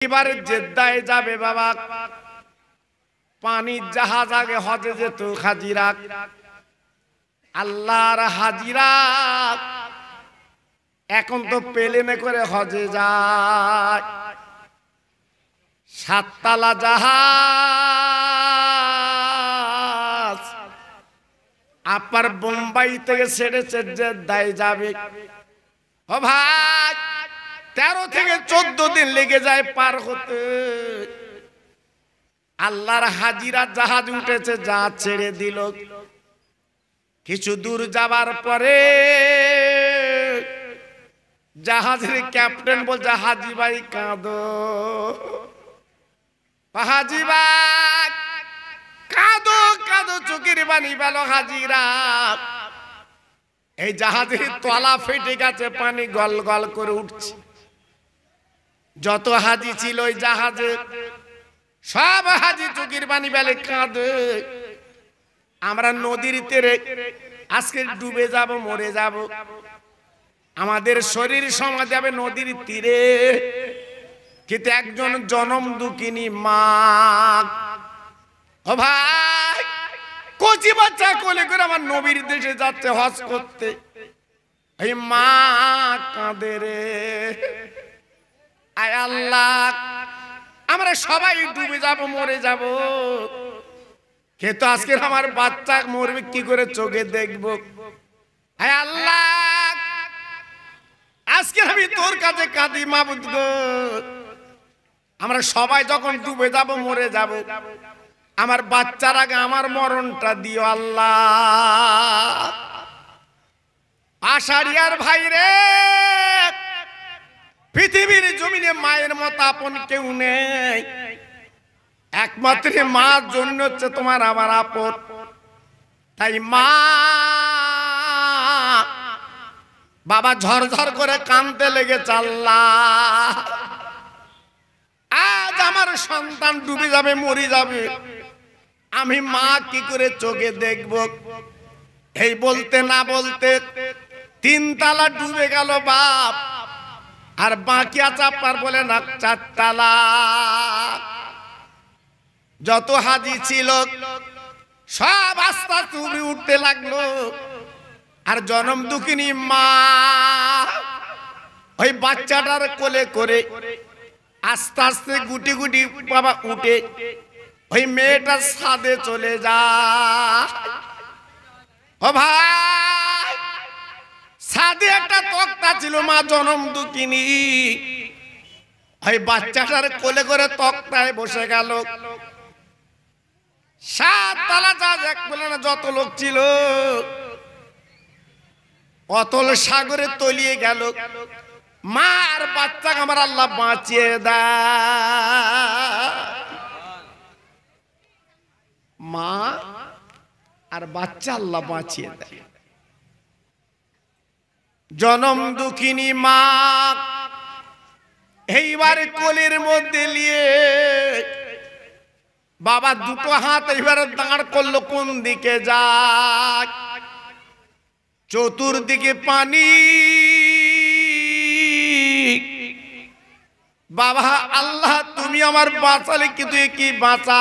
এবারে জেদ্দায় যাবে বাবা, পানির জাহাজ আগে হজে যেত হাজিরা, আল্লাহর হাজিরা এখন তো প্লেনে করে হজে যায়। সাততলা জাহাজ আপার বোম্বাই থেকে ছেড়েছে জেদ্দায় যাবে। ও ভাই, 13 থেকে 14 দিন লেগে যায় পার হতে। আল্লাহর হাজিরা জাহাজ উঠেছে, জাহাজ ছেড়ে দিল। কিছু দূর যাবার পরে জাহাজের ক্যাপ্টেন বলছে, হাজি ভাই কাঁদো, হাজি ভাই কাঁদো কাঁদো, চোখের পানি পেল হাজিরা। এই জাহাজের তলা ফেটে গেছে, পানি গল গল করে উঠছে। যত হাজি ছিল ওই জাহাজে সব হাজি চোখের পানি পেলে কাঁদে। আমরা নদীর তীরে আজকে ডুবে যাব, মরে যাব, আমাদের শরীর সমাজ যাবে নদীর তীরে। কিন্তু একজন জনম দুঃখিনী মা, ও ভাই, কচি বাচ্চা কোলে করে আমার নবীর দেশে যাচ্ছে হজ করতে। এই মা কাঁদে রে, আয় আল্লাহ, আমরা সবাই ডুবে যাব, মরে যাব, কিন্তু আজকে আমার বাচ্চা মরবে কি করে চোখে দেখবো। আয় আল্লাহ, আজকে আমি তোর কাছে কাঁদি মাবুদ গো, আমরা সবাই যখন ডুবে যাব, মরে যাব, আমার বাচ্চার আগে আমার মরণটা দিও আল্লাহ। আষাঢ়িয়ার ভাই রে, পৃথিবীর জমিনে মায়ের মতো আপন কেউ নেই, একমাত্র মার জন্য হচ্ছে তোমার আমার আপন। তাই মা বাবা ঝরঝর করে কাঁদতে লেগেছে, আল্লাহ আজ আমার সন্তান ডুবে যাবে, মরে যাবে, আমি মা কি করে চোখে দেখব। এই বলতে না বলতে 3 তালা ডুবে গেল বাপ, আর বাকি চাপার বলে না 4 তালা। যত হাজি ছিল সব আস্তে আস্তে উপরে উঠতে লাগলো, আর জনম দুঃখিনী মা ওই বাচ্চাটার কোলে করে আস্তে আস্তে গুটি গুটি বাবা উঠে ওই মেয়েটার ছাদে চলে যায়। ও ভাই, ছাদে একটা তক্তা ছিল, মা জনম দুঃখিনী ওই বাচ্চাটার কোলে করে তক্তায় বসে গেল। 7 তালা জাহাজ এক বলে না যত লোক ছিল অতল সাগরে তলিয়ে গেল। মা আর বাচ্চাকে আমার আল্লাহ বাঁচিয়ে দেয়। মা আর বাচ্চা আল্লাহ বাঁচিয়ে দেয়। জনম দুঃখিনী মা এইবারে কোলের মধ্যে নিয়ে বাবা দুটো হাত এইবারে দাঁড় করলো, কোন দিকে যায়। চতুর্দিকে পানি। বাবা আল্লাহ তুমি আমার বাঁচালে, কিন্তু কি বাঁচা।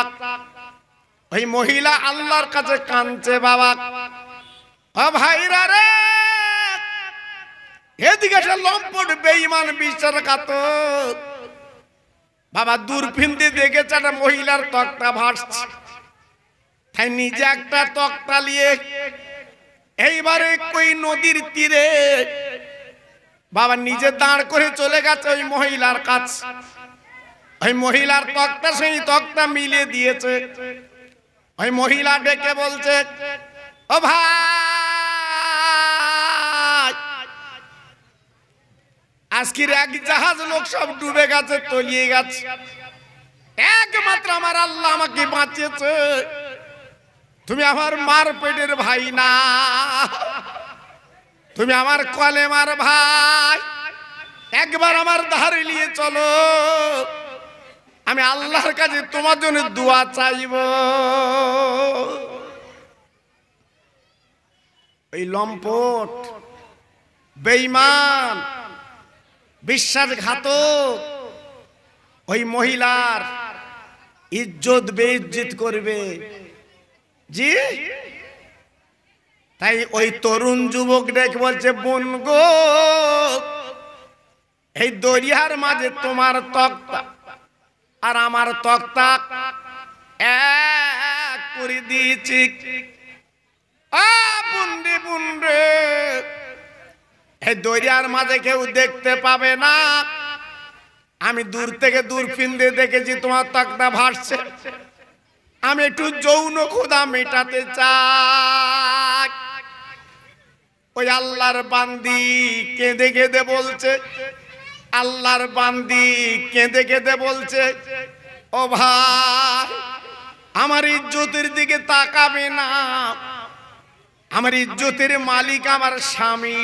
ওই মহিলা আল্লাহর কাছে কাঁদছে, বাবা ও ভাইরা রে, এদিকে একটা লম্পট বেঈমান বিশ্বাসঘাতক বাবা দূরবীন দিয়ে দেখেছে একটা মহিলার তক্তা ভাসছে, তাই নিজে একটা তক্তা নিয়ে এইবারে কই নদীর তীরে বাবা নিজে দাঁড় করে চলে গেছে ওই মহিলার কাছে। ওই মহিলার তক্তা সেই তক্তা মিলিয়ে দিয়েছে। ওই মহিলা ডেকে বলছে, ও ভাই, আজকের এক জাহাজ লোক সব ডুবে গেছে, তলিয়ে গেছে, একমাত্র আমার আল্লাহ আমাকে বাঁচিয়েছে। তুমি আমার মার পেটের ভাই না, তুমি আমার কলেমার ভাই, একবার আমার ধারে নিয়ে চলো, আমি আল্লাহর কাছে তোমার জন্য দোয়া চাইব। এই লম্পট বেঈমান বিশ্বাসঘাতক ওই মহিলার ইজ্জত বেইজ্জত করবে। জি, তাই ওই তরুণ যুবক ডেকে বলছে, বোন গো, এই দরিয়ার মাঝে তোমার তক্তা আর আমার তক্তা এক করে দিয়েছি। বুন্ডে বুন্ডে, এই দরিয়ার মাঝে কেউ দেখতে পাবে না। আমি দূর থেকে দূরবীন দিয়ে দেখেছি তোমার তক্তা ভাসছে। আমি একটু যৌন ক্ষুধা মেটাতে চাই। ওই আল্লাহর বান্দি কেঁদে কেঁদে বলছে, আল্লাহর বান্দি কেঁদে কেঁদে বলছে, ও ভাই, আমার ইজ্জতের দিকে তাকাবে না। আমার ইজ্জতের মালিক আমার স্বামী।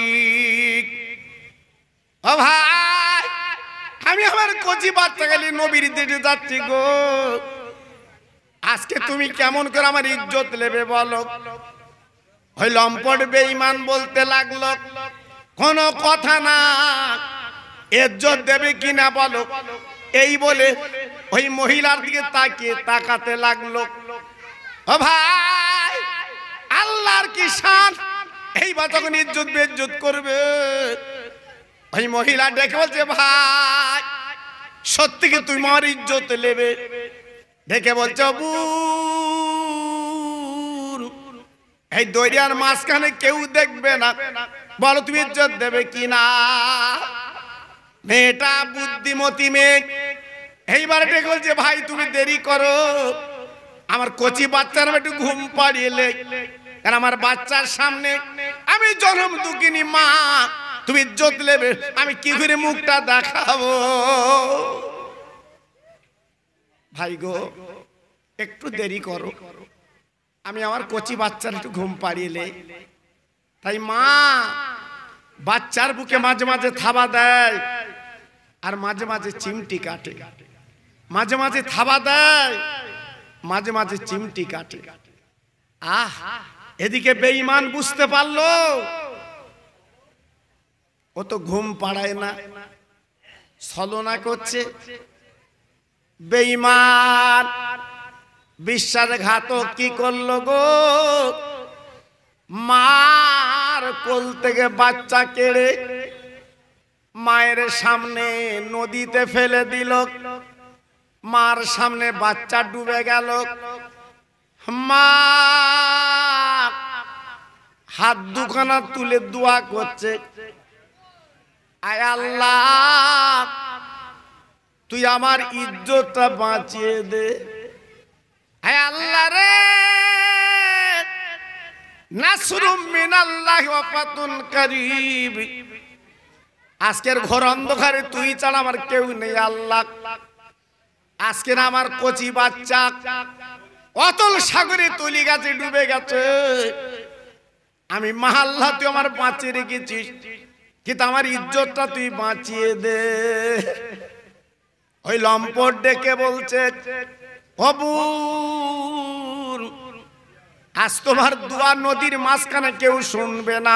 ও ভাই, আমি আমার কচি বাচ্চা গেলে নবীর দিকে যাচ্ছি গো। আজকে তুমি কেমন করে আমার ইজ্জত নেবে বলো? ওই লম্পট বেঈমান বলতে লাগলো, কোনো কথা না, ইজ্জত দেবে কিনা বলো। এই বলে ওই মহিলার দিকে তাকিয়ে তাকাতে লাগলো। ও ভাই, আল্লাহর কি শান, এইবার তখন ইজ্জত বেইজ্জত করবে। ওই মহিলা ডেকে বলছে, ভাই সত্যি কি তুমি আমার ইজ্জত নেবে? ডেকে বলছে, বোন, এই দরিয়ার মাঝখানে কেউ দেখবে না, বলো তুমি ইজ্জত দেবে কিনা? মেয়েটা বুদ্ধিমতী মেয়ে, এইবারে ডেকে বলছে, ভাই তুমি দেরি করো, আমার কচি বাচ্চার একটু ঘুম পাড়িয়ে, কারণ আমার বাচ্চার সামনে আমি জনম দুঃখিনী মা, তুমি ইজ্জত নেবে, আমি কি করে মুখটা দেখাবো? ভাই গো, একটু দেরি করো, আমি আমার কচি বাচ্চার একটু ঘুম পাড়িয়ে। তাই মা বাচ্চার বুকে মাঝে মাঝে থাবা দেয়, আর মাঝে মাঝে চিমটি কাটে, মাঝে মাঝে থাবা দেয়, মাঝে মাঝে চিমটি কাটে। আহ, এদিকে বেঈমান বুঝতে পারলো ও তো ঘুম পাড়ায় না, ছলনা করছে। বেঈমান বিশ্বাসঘাতক কি করলো গো, মার কোল থেকে বাচ্চা কেড়ে মায়ের সামনে নদীতে ফেলে দিল। মার সামনে বাচ্চা ডুবে গেল। মা হাত দুখানা তুলে দোয়া করছে, আয় আল্লাহ তুই আমার ইজ্জতটা বাঁচিয়ে দে। আয় আল্লাহ রে, নাসরুম মিনাল্লাহি ওয়া ফাতুন কারীব। আজকের ঘর অন্ধকারে তুই ছাড়া আমার কেউ নেই আল্লাহ। আজকের আমার কচি বাচ্চা অতল সাগরে তলি গাছে ডুবে গেছে। আমি মাহাল্লা তুই আমার বাঁচিয়ে রেখেছিস, কিন্তু আমার ইজ্জতটা তুই বাঁচিয়ে দে। ওই লম্পট ডেকে বলছে, অবুর, আজ তোমার দোয়া নদীর মাঝখানে কেউ শুনবে না,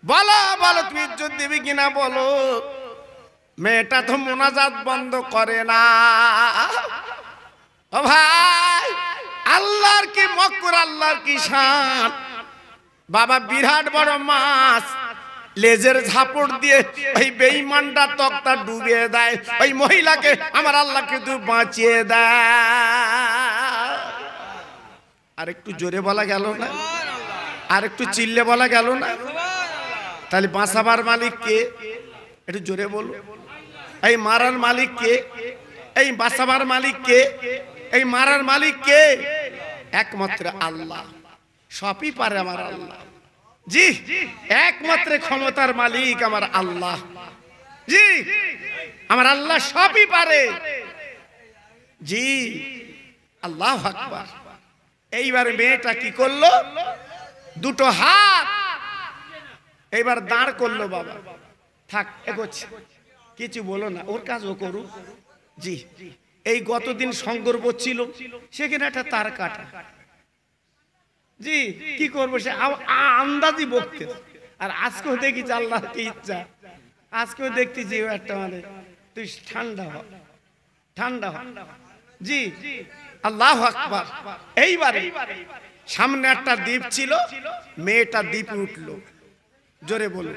বলো বলো তুমি ইজ্জত দিবি কিনা বলো। মেয়েটা তো মোনাজাত বন্ধ করে না। ও ভাই, আল্লাহর কি মক্কুর, আল্লাহর কি শান। বাবা বিরাট বড় মাছ লেজের ঝাপড় দিয়ে ওই বেঈমানটা তক্তা ডুবিয়ে দেয়। ওই মহিলাকে আমার আল্লাহ কিন্তু বাঁচিয়ে দেয়। আর একটু জোরে বলা গেল না? আর একটু চিল্লে বলা গেল না? তাহলে বাঁচাবার মালিক কে? একটু জোরে বলো। এই মারার মালিক কে? এই বাঁচাবার মালিক কে? এই মারার মালিক কে? একমাত্র আল্লাহ। সবই পারে আমার আল্লাহ। জি, একমাত্র ক্ষমতার মালিক আমার আল্লাহ। জি, আমার আল্লাহ সবই পারে। জি, আল্লাহু আকবার। এইবার মেয়েটা কি করলো? দুটো হাত এইবার দাঁড় করলো। বাবা থাক, এগোচ্ছে, কিছু বলো না, ওর কাজ ও করুক। জি, এই গতদিন সংগর্ব ছিল, সেখানে একটা তার কাটা। জি, কি করবো, সে আন্দাজি বকতে। আর আজকেও দেখি আল্লাহর কি ইচ্ছা, আজকেও দেখতেছি একটা, মানে তুই ঠান্ডা হ, ঠান্ডা জি আল্লাহু আকবার। এইবারে সামনে একটা দ্বীপ ছিল, মেয়েটা দ্বীপে উঠলো। জোরে বলুন,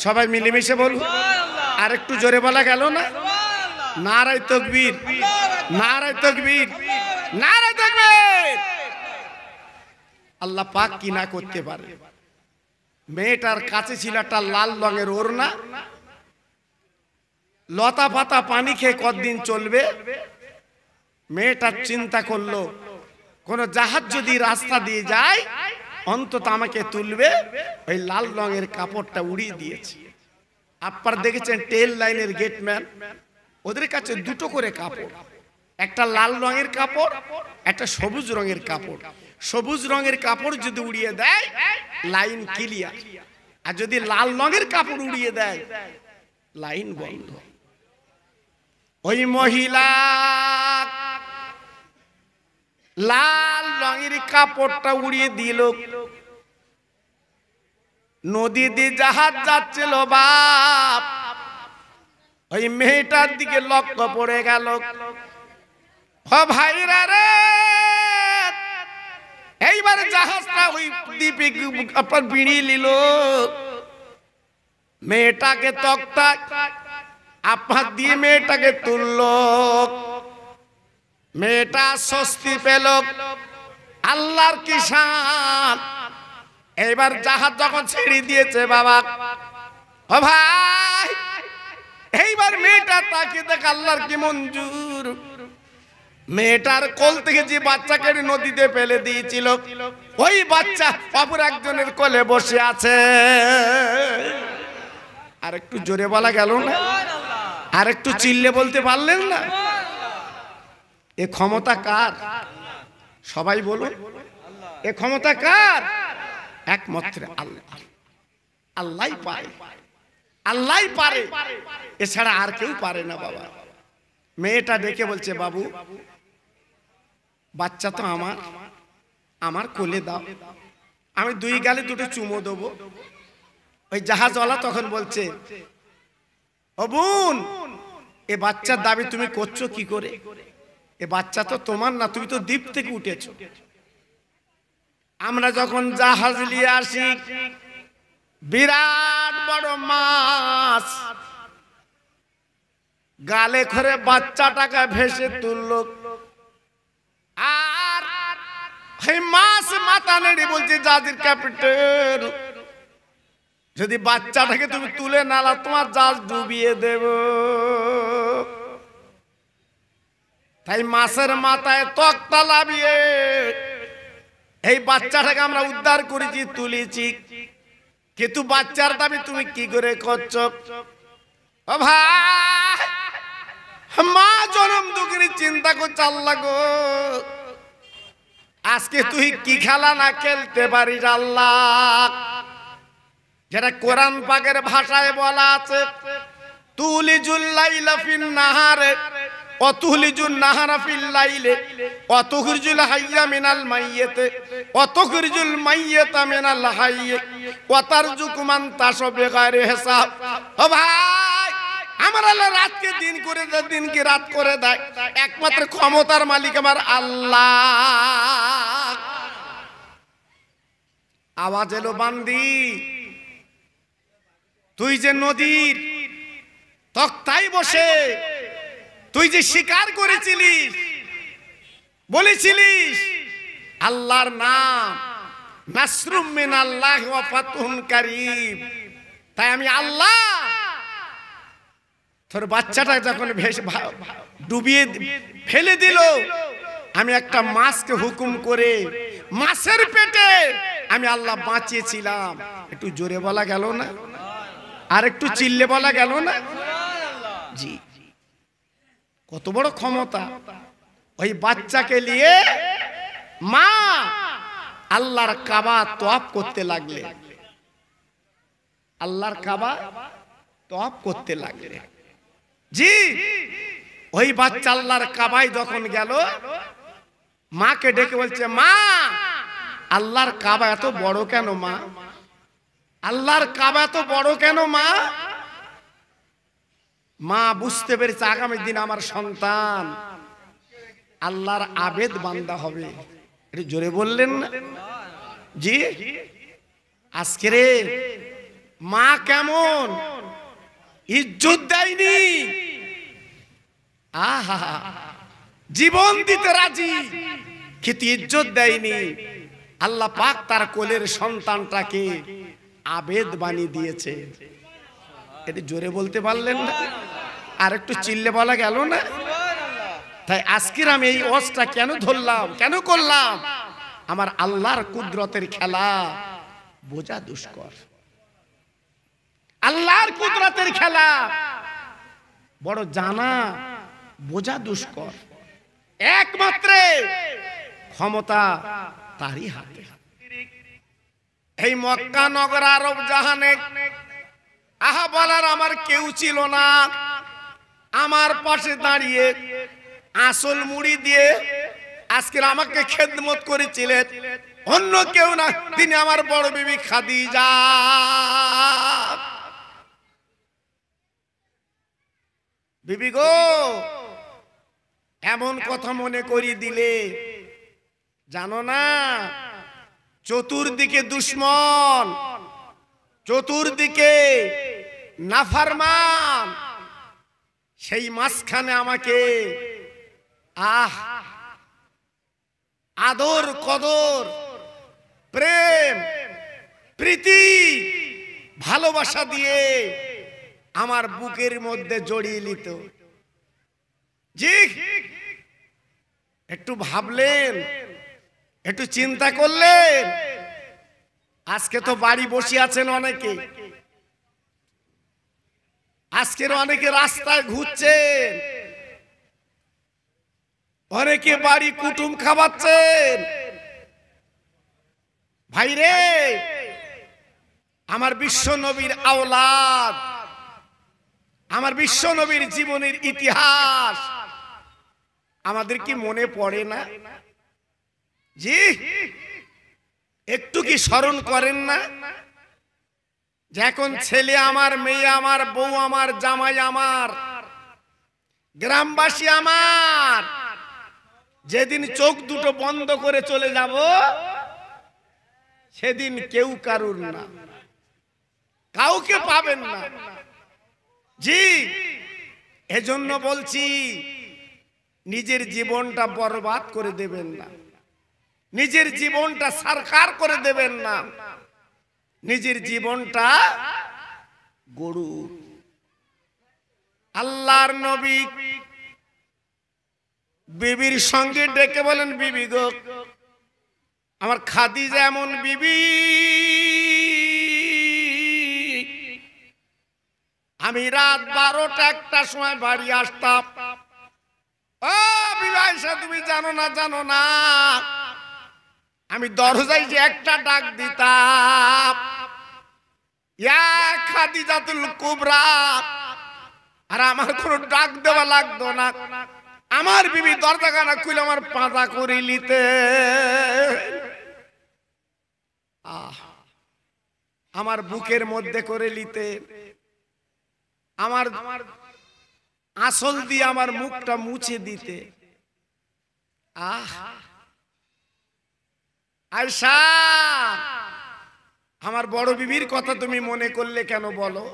সবাই মিলেমিশে বলুন। আর একটু জোরে বলা গেল না? নারায়ে তাকবীর, নারায়ে তাকবীর, নারায়ে তাকবীর। আল্লাহ পাক কি না করতে পারে। মেয়েটার কাছে ছিল একটা লাল রঙের ওড়না। লতা পাতা পানি খেয়ে কতদিন চলবে? মেয়েটা চিন্তা করলো, কোন জাহাজ যদি রাস্তা দিয়ে যায় অন্তত আমাকে তুলবে। ওই লাল রঙের কাপড়টা উড়িয়ে দিয়েছে। আপনারা দেখেছেন টেল লাইনের গেটম্যান, ওদের কাছে দুটো করে কাপড়, একটা লাল রঙের কাপড়, একটা সবুজ রঙের কাপড়। সবুজ রঙের কাপড় যদি উড়িয়ে দেয় লাইন ক্লিয়ার, আর যদি লাল রঙের কাপড় উড়িয়ে দেয় লাইন বন্ধ। ওই মহিলা লাল রঙের কাপড়টা উড়িয়ে দিল। নদী দিয়ে জাহাজ যাচ্ছিল বাপ, ওই মেয়েটার দিকে লক্ষ্য পড়ে গেল। ও ভাইরা রে, এইবার জাহাজটা ওই দ্বীপে আপনার বিড়িয়ে নিল। মেয়েটাকে তক্তা আপনার দিয়ে মেয়েটাকে তুলল। মেয়েটা স্বস্তি পেল। আল্লাহর কি শান। এইবার জাহাজ যখন ছেড়ে দিয়েছে বাবা, ও ভাই, এইবার মেয়েটা তাকে দেখ আল্লাহর কি মঞ্জুর। মেয়েটার কোল থেকে যে বাচ্চাকে নদীতে ফেলে দিয়েছিল, ওই বাচ্চা অপর একজনের কোলে বসে আছে। আর একটু জোরে বলা গেল না? আর একটু চিল্লে বলতে পারলেন না? এ ক্ষমতা কার? সবাই বলুন, এ ক্ষমতা কার? একমাত্র আল্লাহ। আল্লাহই পারে, আল্লাহই পারে, এছাড়া আর কেউ পারে না বাবা। মেয়েটা ডেকে বলছে, বাবু, বাচ্চা তো আমার, আমার কোলে দাও, আমি দুই গালে দুটো চুমো দেবো। ওই জাহাজওয়ালা তখন বলছে, ও বোন, এ বাচ্চার দাবি তুমি করছো কি করে? এ বাচ্চা তো তোমার না, তুমি তো দ্বীপ থেকে উঠেছো। আমরা যখন জাহাজ নিয়ে আসি, বিরাট বড় মাছ গালে করে বাচ্চাটাকে ভেসে তুললো। আর এই মাছ মাথা নেড়ে বলছে, জাহাজের ক্যাপ্টেন, যদি বাচ্চাটাকে তুমি তুলে নালা তোমার জাহাজ ডুবিয়ে দেব। তাই মাছের মাথায় তক্তা লাভিয়ে এই বাচ্চাটাকে আমরা উদ্ধার করেছি, তুলেছি। কিন্তু বাচ্চার দাবি তুমি কি করে করছো? ও ভাই, মা জনম দুঃখিনী চিন্তা করছে, আল্লাহ গো, আজকে তুই কি খেলা না খেলতে পারিস আল্লাহ। যেটা কোরআন পাকের ভাষায় বলা আছে, তুলিজুল লাইলা ফিন নাহারে ওয়া তুলিজুন নাহারা ফিল লাইলে ওয়া তুখরিজুল হাইয়া মিনাল মাইয়িতে ওয়া তুখরিজুল মাইয়িতা মিনাল হাইয়্যি ওয়া তারযুকু মান তাশা বিগাইরি হিসাব। ও ভাই, আমার আল্লাহ রাতকে দিন করে দেয়, দিনকে রাত করে দেয়। একমাত্র ক্ষমতার মালিক আমার আল্লাহ। আওয়াজ এলো, বান্দি, তুই যে নদীর তক্তায় বসে তুই যে স্বীকার করেছিলিস, বলেছিলিস আল্লাহর নাম নাসরুম মিনাল্লাহি ওয়া ফাতহুন কারীব, তাই আমি আল্লাহ তোর বাচ্চাটা যখন ডুবিয়ে ফেলে দিল, আমি একটা মাছকে হুকুম করে মাছের পেটে আমি আল্লাহ বাঁচিয়েছিলাম। একটু জোরে বলা গেল না? আর একটু চিল্লে বলা গেল না? জি, কত বড় ক্ষমতা। ওই বাচ্চাকে নিয়ে মা আল্লাহর কাবা তওয়াফ করতে লাগলে, আল্লাহর কাবা তওয়াফ করতে লাগলে। জি, ওই বাচ্চা আল্লাহর কাবায় যখন গেল, মাকে ডেকে বলছে, মা, আল্লাহর কাবা এত বড় কেন মা? আল্লাহর কাবা এত বড় কেন মা? মা বুঝতে পেরেছে আগামী দিন আমার সন্তান আল্লাহর আবেদ বান্দা হবে। এটা জোরে বললেন না জি? আজকে রে মা কেমন ইজ্জত দেয়নি, আহা জীবন দিতে রাজি কিন্তু ইজ্জত দেয়নি। আল্লাহ পাক তার কোলের সন্তানটাকে আবেদ বানিয়ে দিয়েছে। এটা জোরে বলতে পারলেন না? আর একটু চিল্লে বলা গেল না? তাই আজকের আমি এই ওয়াজটা কেন ধরলাম, কেন করলাম? আমার আল্লাহর কুদরতের খেলা বোঝা দুষ্কর। আল্লাহর কুদরতের খেলা বড় জানা বোঝা দুষ্কর। একমাত্র ক্ষমতা তারই হাতে। এই মক্কা নগর আরব জাহানে আহা বলার আমার কেউ ছিল না। আমার পাশে দাঁড়িয়ে আসল মুড়ি দিয়ে আজকে আমাকে খেদমত করেছিলেন অন্য কেউ না, তিনি আমার বড় বিবি খাদিজা। বিবি গো, এমন কথা মনে করিয়ে দিলে, জানো না চতুর্দিকে দুশ্মন, চতুর্দিকে নাফরমান, সেই মাঝখানে আমাকে আদর কদর প্রেম প্রীতি ভালোবাসা দিয়ে আমার বুকের মধ্যে জড়িয়ে নিত। জি, একটু ভাবলেন, একটু চিন্তা করলেন? আজকে তো বাড়ি বসে আছেন অনেকে, আজকের অনেকে রাস্তায় ঘুরছেন, অনেকে বাড়ি কুটুম খাওয়াচ্ছেন। ভাইরে, আমার বিশ্ব নবীর আওলাদ, আমার বিশ্ব নবীর জীবনের ইতিহাস আমাদের কি মনে পড়ে না? জি, একটু কি স্মরণ করেন না? যে এখন ছেলে আমার, মেয়ে আমার, বউ আমার, জামাই আমার, গ্রামবাসী আমার, যেদিন চোখ দুটো বন্ধ করে চলে যাব সেদিন কেউ কারুর না, কাউকে পাবেন না। জি, এজন্য বলছি নিজের জীবনটা বরবাদ করে দেবেন না, নিজের জীবনটা সরকার করে দেবেন না, নিজের জীবনটা গরু। আল্লাহর নবী বিবির সঙ্গে ডেকে বলেন, বিবি গো, আমার খাদিজা এমন বিবি, আমি রাত 12টা-1টার সময় বাড়ি আসতাম। ও বিবাহিসা, তুমি জানো না, জানো না, আমি দরজায় যে একটা ডাক দিতাম, ইয়া খাদিজাতুল কুবরা, আর আমার কোনো ডাক দেওয়া লাগতো না। আমার বিবি দরজাখানা খুলে আমার পাঁজা করে নিতে, আমার বুকের মধ্যে করে নিতে, আমার আসল দিয়ে আমার মুখটা মুছে দিতে। আয়শা, আমার বড় বিবির কথা তুমি মনে করলে কেন বলো?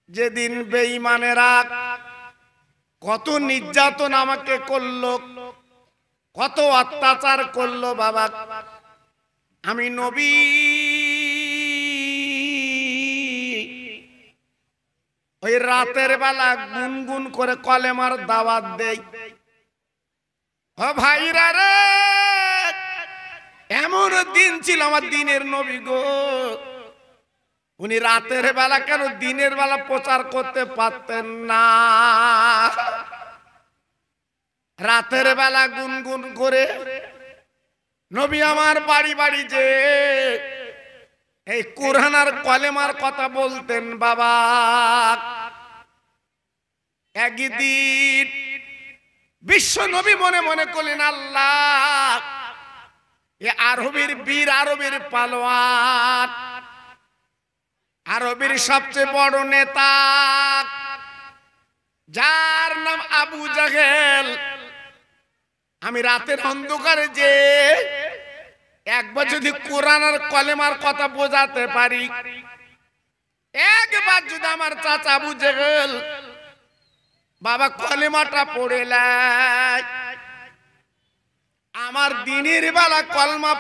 যেদিন বেঈমানেরা কত নির্যাতন আমাকে করলো, কত অত্যাচার করলো বাবা, আমি নবী ওই রাতের বেলা গুনগুন করে কলেমার দাওয়াত দেই। ও ভাইরা রে, এমন দিন ছিল আমার দিনের নবী গো, উনি রাতের বেলা কেন দিনের বেলা প্রচার করতে পারতেন না? রাতের বেলা গুনগুন করে নবী আমার বাড়ি বাড়ি যে এই কোরআন আর কলেমার কথা বলতেন বাবা। একদিন বিশ্ব নবী মনে মনে করলেন, আল্লাহ, এ আরবের বীর, আরবের পালোয়ান, আরবের সবচেয়ে বড় নেতা, যার নাম আবু জাহেল। আমি রাতের অন্ধকারে যে একবার যদি কোরআন আর কলেমার কথা বোঝাতে পারি, একবার যদি আমার চাচা আবু জাহেল বাবা কলেমাটা পড়ে লাই, আমার দিনের বেলা কলমা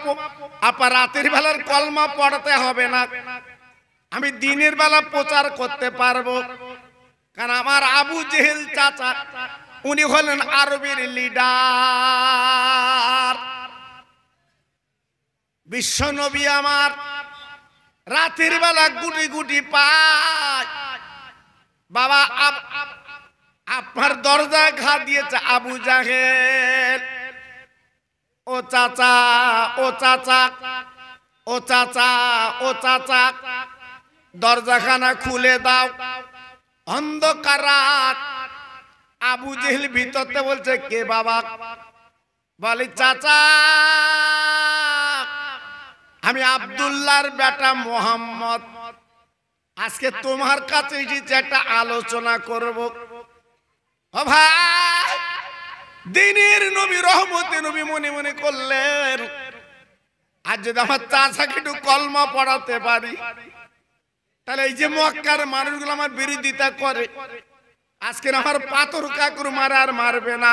আপা রাতের বেলার কলমা পড়তে হবে না, আমি দিনের বেলা প্রচার করতে পারবো। কারণ আমার আবু জেহেল চাচা উনি হলেন আরবের লিডার। বিশ্ব নবী আমার রাতের বেলা গুটি গুটি পায়, বাবা আপনার দরজায় ঘা দিয়েছে আবু জাহেল। ও চাচা, ও চাচা, ও চাচা, ও চাচা, দরজাখানা খুলে দাও। অন্ধকার রাত, আবু জেহেল ভিতরতে বলছে কে বাবা? বলে চাচা আমি আব্দুল্লাহর বেটা মোহাম্মদ, আজকে তোমার কাছে এসেছি একটা আলোচনা করব। ও ভাই, দিনের নবী রহমতে নবী মনে মনে করলেন, আজ যদি আমার চাচাকে একটু কলমা পড়াতে পারি, তাহলে এই যে মক্কার মানুষগুলো আমার বিরোধিতা করে, আজকে আমার পাথর কাকুর মারা আর মারবে না।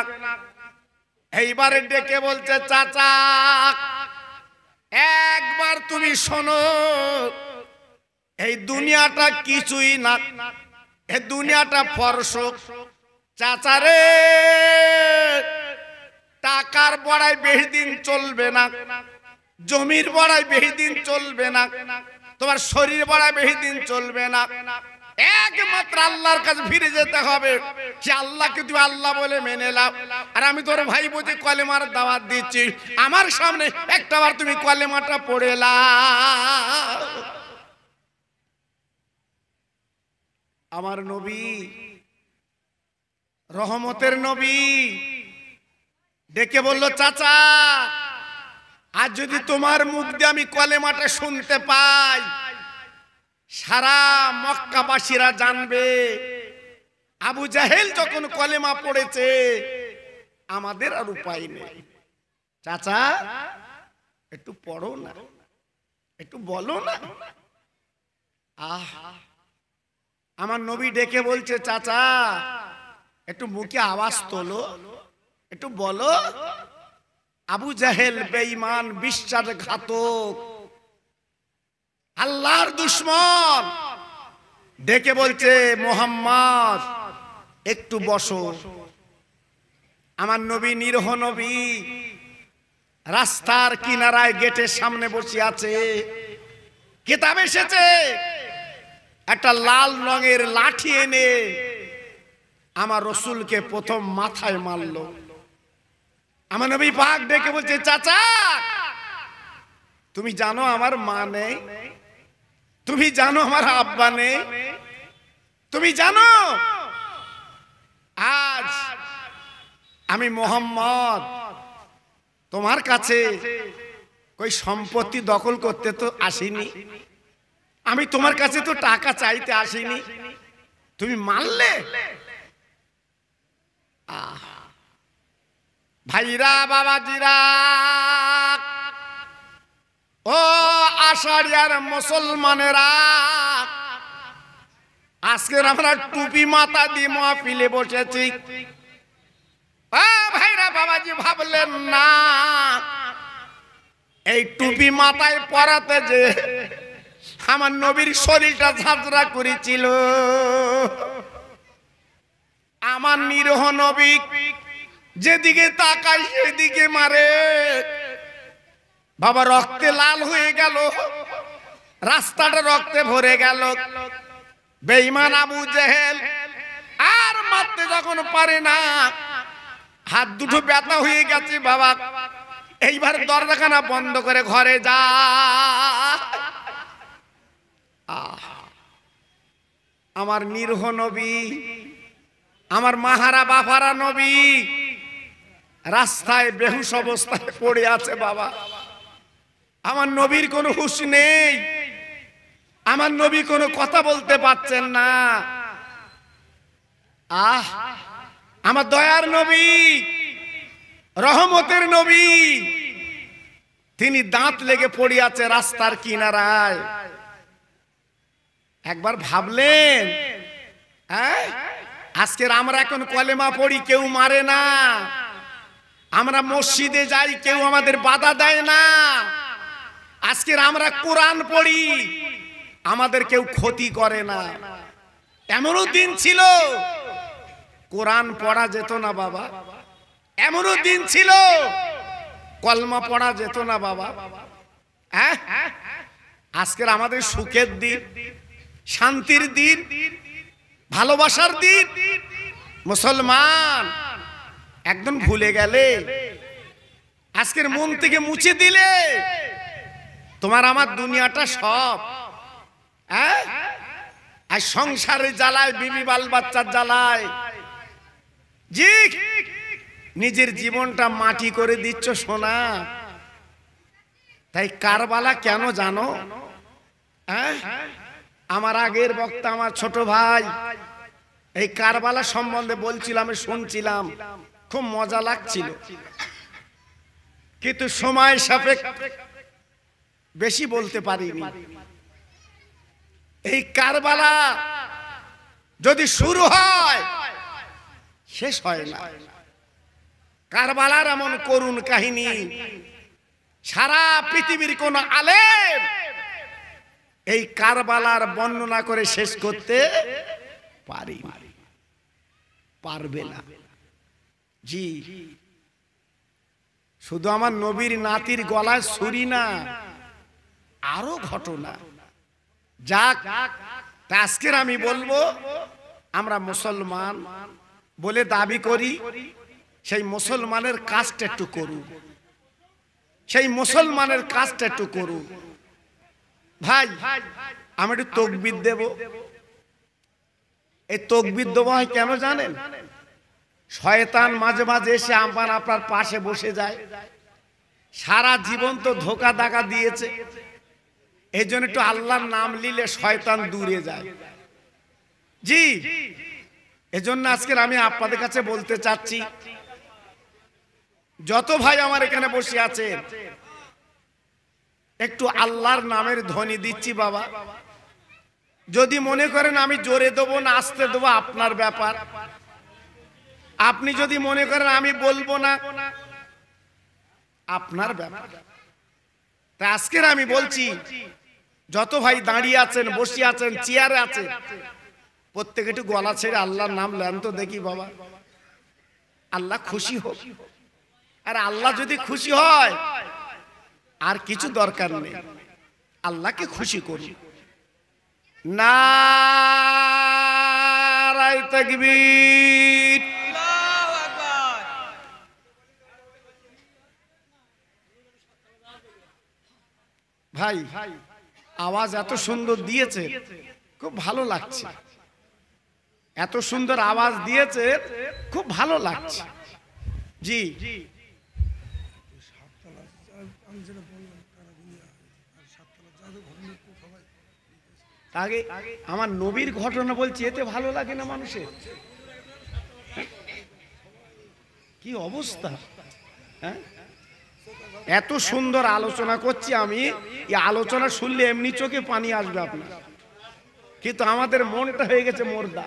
এইবারে ডেকে বলছে চাচা একবার তুমি শোনো, এই দুনিয়াটা কিছুই না, এই দুনিয়াটা ফরস। চাচারে টাকার বড়াই বেশি দিন চলবে না, জমির বড়াই বেশি দিন চলবে না, তোমার শরীর বড়াই বেশি দিন চলবে না। একমাত্র আল্লাহর কাছে ফিরে যেতে হবে, যে আল্লাহকে তুমি আল্লাহ বলে মেনে নাও। আর আমি তোর ভাই বুঝি কলেমার দাওয়াত দিচ্ছি, আমার সামনে একটাবার তুমি কলেমাটা পড়ে নাও। আমার নবী রহমতের নবী ডেকে বলল চাচা আজ যদি তোমার মুখ দিয়ে আমি কলেমাটা শুনতে পাই, সারা মক্কাবাসীরা জানবে আবু জাহেল যখন কলেমা পড়েছে, আমাদের আর উপায় নেই। চাচা একটু পড়ো না, একটু বলো না। আহ, আমার নবী ডেকে বলছে চাচা একটু মুখে আওয়াজ তোলো, একটু বলো। আবু জাহেল বেঈমান, বিশ্বাসঘাতক, আল্লাহর দুশমন, ডেকে বলছে মোহাম্মদ একটু বসো। আমার নবী নিরহ নবী রাস্তার কিনারায় গেটের সামনে বসে আছে, কিতাব এসেছে, একটা লাল রঙের লাঠি এনে আমার রসুলকে প্রথম মাথায় মারলো। আমার নবী পাক ডেকে বলছে চাচা তুমি জানো আমার মা নেই, তুমি জানো আমার আব্বা নেই, তুমি জানো আজ আমি মোহাম্মদ তোমার কাছে কই সম্পত্তি দখল করতে তো আসিনি, আমি তোমার কাছে তো টাকা চাইতে আসিনি, তুমি মানলে। ভাইরা বাবাজিরা, ও আষাঢ়িয়ার মুসলমানেরা, আজকে আমরা টুপি মাথা দিয়ে মাহফিলে বসেছি। ভাইরা বাবাজি ভাবলেন না এই টুপি মাথায় পরাতে যে আমার নবীর শরীরটা ঝাঁঝরা করেছিল। আমার নিরহ নবী যেদিকে তাকায় সেদিকে মারে, বাবা রক্তে লাল হয়ে গেল, রাস্তাটা রক্তে ভরে গেল। বেঈমান আবু জেহেল আর মারতে যখন পারে না, হাত দুটো ব্যথা হয়ে গেছে বাবা, এইবার দরজাখানা বন্ধ করে ঘরে যা। আমার নিরহ নবী, আমার মাহারা বাফারা নবী রাস্তায় বেহুশ অবস্থায় পড়ে আছে বাবা। আমার নবীর কোনো হুঁশ নেই। আমার নবী কোনো কথা বলতে পারছেন না। আমার দয়ার নবী, রহমতের নবী, তিনি দাঁত লেগে পড়ে আছে রাস্তার কিনারায়। একবার ভাবলেন, আজকের আমরা এখন কলেমা পড়ি, কেউ মারে না। আমরা মসজিদে যাই, কেউ আমাদের বাধা দেয় না। আজকের আমরা কোরআন পড়ি, আমাদের কেউ ক্ষতি করে না। এমনও দিন ছিল কোরআন পড়া যেত না বাবা, এমনও দিন ছিল কলমা পড়া যেত না বাবা। আজকের আমাদের সুখের দিন, শান্তির দিন, ভালোবাসার দিন। মুসলমান একদম ভুলে গেলে, আজকের মন থেকে মুছে দিলে তোমার আমার দুনিয়াটা সব। আর সংসারের জ্বালায়, বিবি বাল বাচ্চার জ্বালায় জি নিজের জীবনটা মাটি করে দিচ্ছ সোনা। তাই কারবালা কেন জানো? আমার আগের বক্তা, আমার ছোট ভাই, এই কারবালা সম্বন্ধে বলছিলাম, শুনছিলাম, খুব মজা লাগছিল। কিন্তু সময় সাপেক্ষে বেশি বলতে পারিনি। এই কারবালা যদি শুরু হয় শেষ হয় না। কারবালার এমন করুণ কাহিনী সারা পৃথিবীর কোন আলেম এই কারবালার বর্ণনা করে শেষ করতে পারবে না। জি, শুধু আমার নবীর নাতির গলায় ছুরি না, আরো ঘটনা। যাক, আজকের আমি বলবো, আমরা মুসলমান বলে দাবি করি, সেই মুসলমানের কাজটা একটু করুন, সেই মুসলমানের কাজটা একটু করুন। ভাই, আমি একটু তাকবীর দেব। এই তাকবীর দেব হয় কেন জানেন? শয়তান মাঝে মাঝে এসে আপনার পাশে বসে যায়। সারা জীবন তো ধোকা দাগা দিয়েছে, এই জন্য একটু আল্লাহর নাম নিলে শয়তান দূরে যায়। জি, এজন্য আজকে আমি আপনাদের কাছে বলতে চাচ্ছি, যত ভাই আমার এখানে বসে আছেন, একটু আল্লাহর নামের ধ্বনি দিচ্ছি বাবা। যদি মনে করেন আমি জোরে দেবো না আস্তে দেবো, আপনার ব্যাপার। আপনি যদি মনে করেন আমি বলবো না, আপনার ব্যাপার। তা আজকের আমি বলছি, যত ভাই দাঁড়িয়ে আছেন, বসে আছেন, চেয়ারে আছেন, প্রত্যেকে একটু গলা ছেড়ে আল্লাহর নাম নেন তো দেখি বাবা। আল্লাহ খুশি হোক। আর আল্লাহ যদি খুশি হয় আর কিছু দরকার নেই, আল্লাহকে খুশি করুন। নারায়ে তাকবীর। আল্লাহু আকবার। ভাই, আওয়াজ এত সুন্দর দিয়েছে, খুব ভালো লাগছে। এত সুন্দর আওয়াজ দিয়েছে, খুব ভালো লাগছে। জি, আগে আমার নবীর ঘটনা বলছি, এতে ভালো লাগে না মানুষের? কি অবস্থা! এত সুন্দর আলোচনা করছি আমি, এই আলোচনা শুনলে এমনি চোখে পানি আসবে আপনার, কিন্তু আমাদের মনটা হয়ে গেছে মুর্দা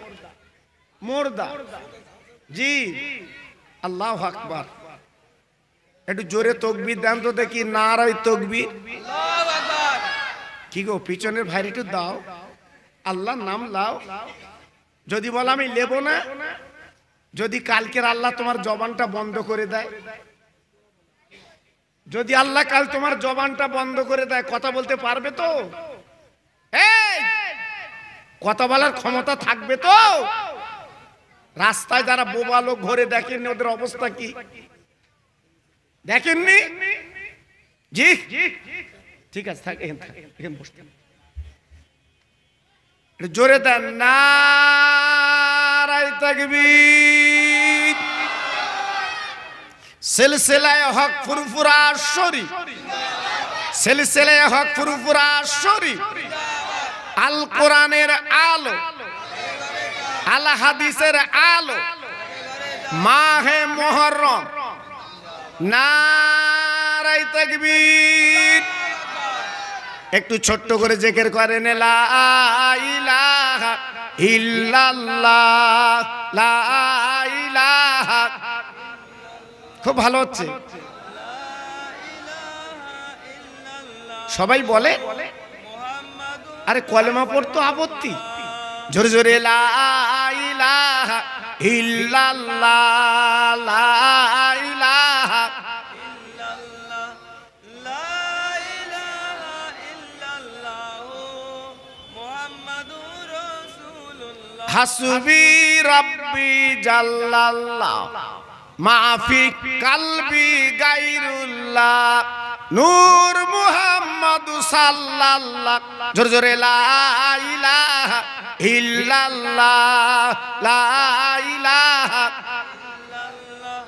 মুর্দা। জি, আল্লাহু আকবার। একটু জোরে তাকবীর দেন তো দেখি। নারায়ে তাকবীর। আল্লাহু আকবার। কি গো, পিছনের ভাইরে একটু দাও, আল্লাহর নাম লাও। যদি বল আমি নেব না, যদি কালকের আল্লাহ তোমার জবানটা বন্ধ করে দেয়, যদি আল্লাহ কাল তোমার জবানটা বন্ধ করে দেয়, কথা বলতে পারবে তো? এই কথা বলার ক্ষমতা থাকবে তো? রাস্তায় যারা বোবা লোক ঘুরে, দেখেননি ওদের অবস্থা কি? দেখেননি? জি, ঠিক আছে, থাক এখানে বসতে। জোরে দেন নারায়ে তাকবীর। সিলসিলায়ে হক ফুরফুরা শরীফ, সিলসিলায়ে হক ফুরফুরা শরীফ। আল কোরআনের আলো, আল হাদিসের আলো, মাহে মুহররম, নারায়ে তাকবীর। একটু ছোট্ট করে জিকির করেন লা ইলাহা ইল্লাল্লাহ, লা ইলাহা। খুব ভালো হচ্ছে, সবাই বলে। আরে কলেমা পড়তো আপত্তি, জোরে জোরে লা ইলাহা ইল্লাল্লাহ, লা ইলাহা ইল্লাল্লাহ, লা ইলাহা ইল্লাল্লাহ মুহাম্মাদুর রাসূলুল্লাহ। হাসবি রাব্বি জাল্লাল্লাহ মা ফি কলবি গায়রুল্লাহ, নূর মুহাম্মদ সাল্লাল্লাহ। জোরে জোরে লা ইলাহা ইল্লাল্লাহ, লা ইলাহা ইল্লাল্লাহ,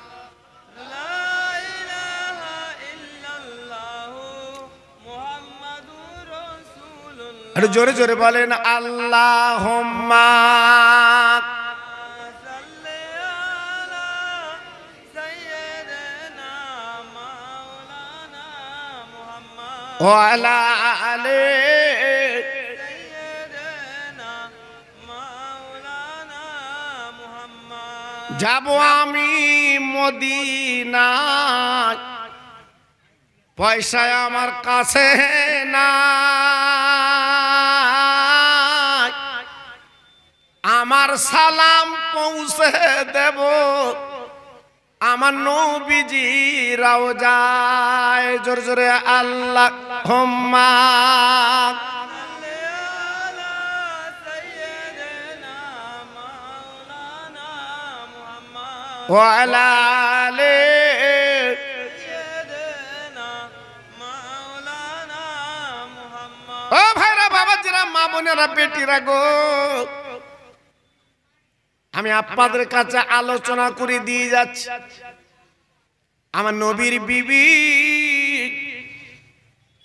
লা ইলাহা ইল্লাল্লাহ মুহাম্মাদুর রাসূলুল্লাহ। আরে জোরে জোরে বলেন আল্লাহুম্মা সাল্লি আলা সাইয়্যিদিনা মাওলানা মুহাম্মদ ওয়া আলা আলি সাইয়্যিদিনা মাওলানা মুহাম্মদ। যাবো আমি মদিনায়, পয়সা আমার কাছে নাই, আমার সালাম পৌঁছে দেব আমার নবীজি রওজায়। জোরে জোরে আল্লাহুম্মা ওয়া আলা আলি সাইয়্যিদিনা মাওলানা মুহাম্মদ। ও ভাইরা, বাবাজিরা, মা বোনেরা, বেটিরা গো, আমি আপনাদের কাছে আলোচনা করে দিয়ে যাচ্ছি আমার নবীর বিবি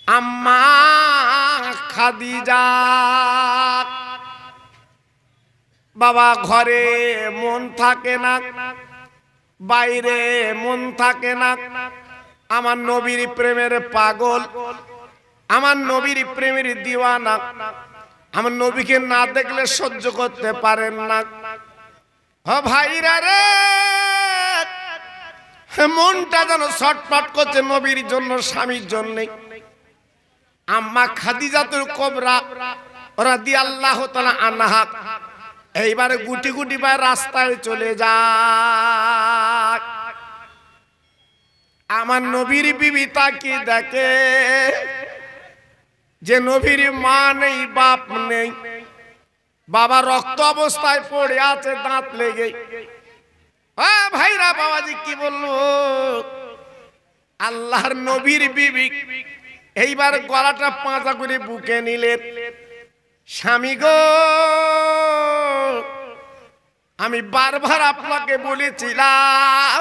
আম্মা খাদিজা। বাবা, ঘরে মন থাকে না, বাইরে মন থাকে না, আমার নবীর প্রেমের পাগল, আমার নবীর প্রেমের দিওয়ানা, আমার নবীকে না দেখলে সহ্য করতে পারেন না। ও ভাইরা রে, মনটা যেন ছটফট করছে নবীর জন্য, স্বামীর জন্য। আম্মা খাদিজাতুল কুবরা রাদিয়াল্লাহু তাআলা আনহা এইবারে গুটি গুটি পায়ে রাস্তায় চলে যায়। আমার নবীর বিবি তাকে দেখে যে নবীর মা নেই, বাপ নেই, বাবা রক্ত অবস্থায় পড়ে আছে, দাঁত লেগে। ভাইরা, বাবাজি কি বললো, আল্লাহর নবীর বিবি এইবার গলাটা পাঁচা করে বুকে নিলেন। স্বামী গো, আমি বারবার আপনাকে বলেছিলাম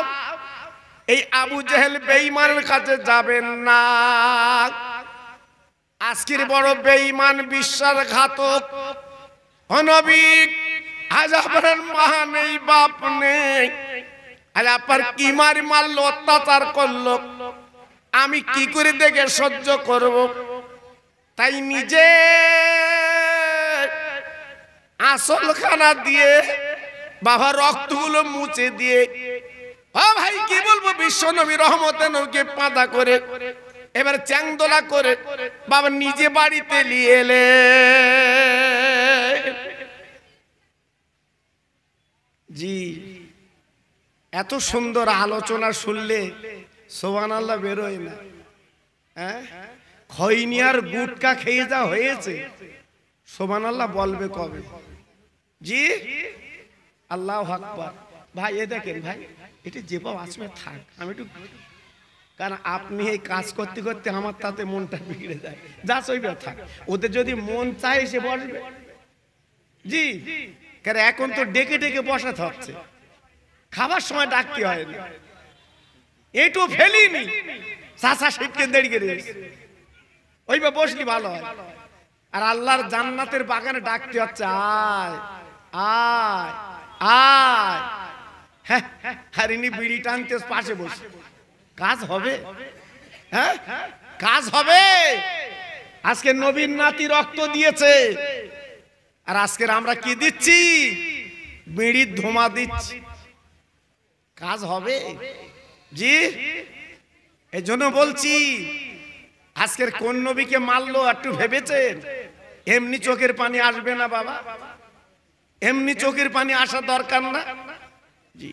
এই আবু জেহেল বেঈমানের কাছে যাবেন না। আজকের বড় বেঈমান, বিশ্বাসঘাতক নবী, আজ আপনার মা নেই, বাপ নেই, আজ আপনার কি মারলো, অত্যাচার করলো, আমি কি করে দেখে সহ্য করব? তাই নিজে আসল খানা দিয়ে বাবা রক্তগুলো মুছে দিয়ে, ও ভাই কি বলবো, বিশ্ব নবী রহমতে নবীকে পাদা করে এবার চ্যাংদোলা করে বাবা নিজে বাড়িতে নিয়ে এলে। জি, এত সুন্দর আলোচনা শুনলে সুবহানাল্লাহ বেরোয় না। হ্যাঁ, খৈনি আর গুটকা খেয়ে যা হয়েছে, সুবহানাল্লাহ বলবে কবে? জি, আল্লাহু আকবার। ভাই এ দেখেন, ভাই এটা যে পাও আসবে থাক, আমি একটু, কারণ আপনি এই কাজ করতে করতে আমার তাতে মনটা বিগড়ে যায়, যা চইবে থাক। ওদের যদি মন চায় সে বসবে। জি, কারণ এখন তো ডেকে ডেকে বসাতে হচ্ছে, খাবার সময় ডাকতে হয় না। এইটু ফেলিনি, চাষা শিবকে দেড়িয়ে রয়েছে, ওইভাবে বসলি ভালো হয়। আর আল্লাহর জান্নাতের বাগানে ডাকতে হচ্ছে আয় আয় আয়। হ্যাঁ, আর ইনি বিড়ি টানতে পাশে বসে, কাজ হবে? হ্যাঁ, কাজ হবে? আজকে নবীর নাতি রক্ত দিয়েছে, আর আজকের আমরা কি দিচ্ছি? বিড়ির ধোঁয়া দিচ্ছি। কাজ হবে? জি, এই জন্য বলছি, আজকের কোন নবীকে মারলো একটু ভেবেছেন? এমনি চোখের পানি আসবে না বাবা, এমনি চোখের পানি আসা দরকার না। জি,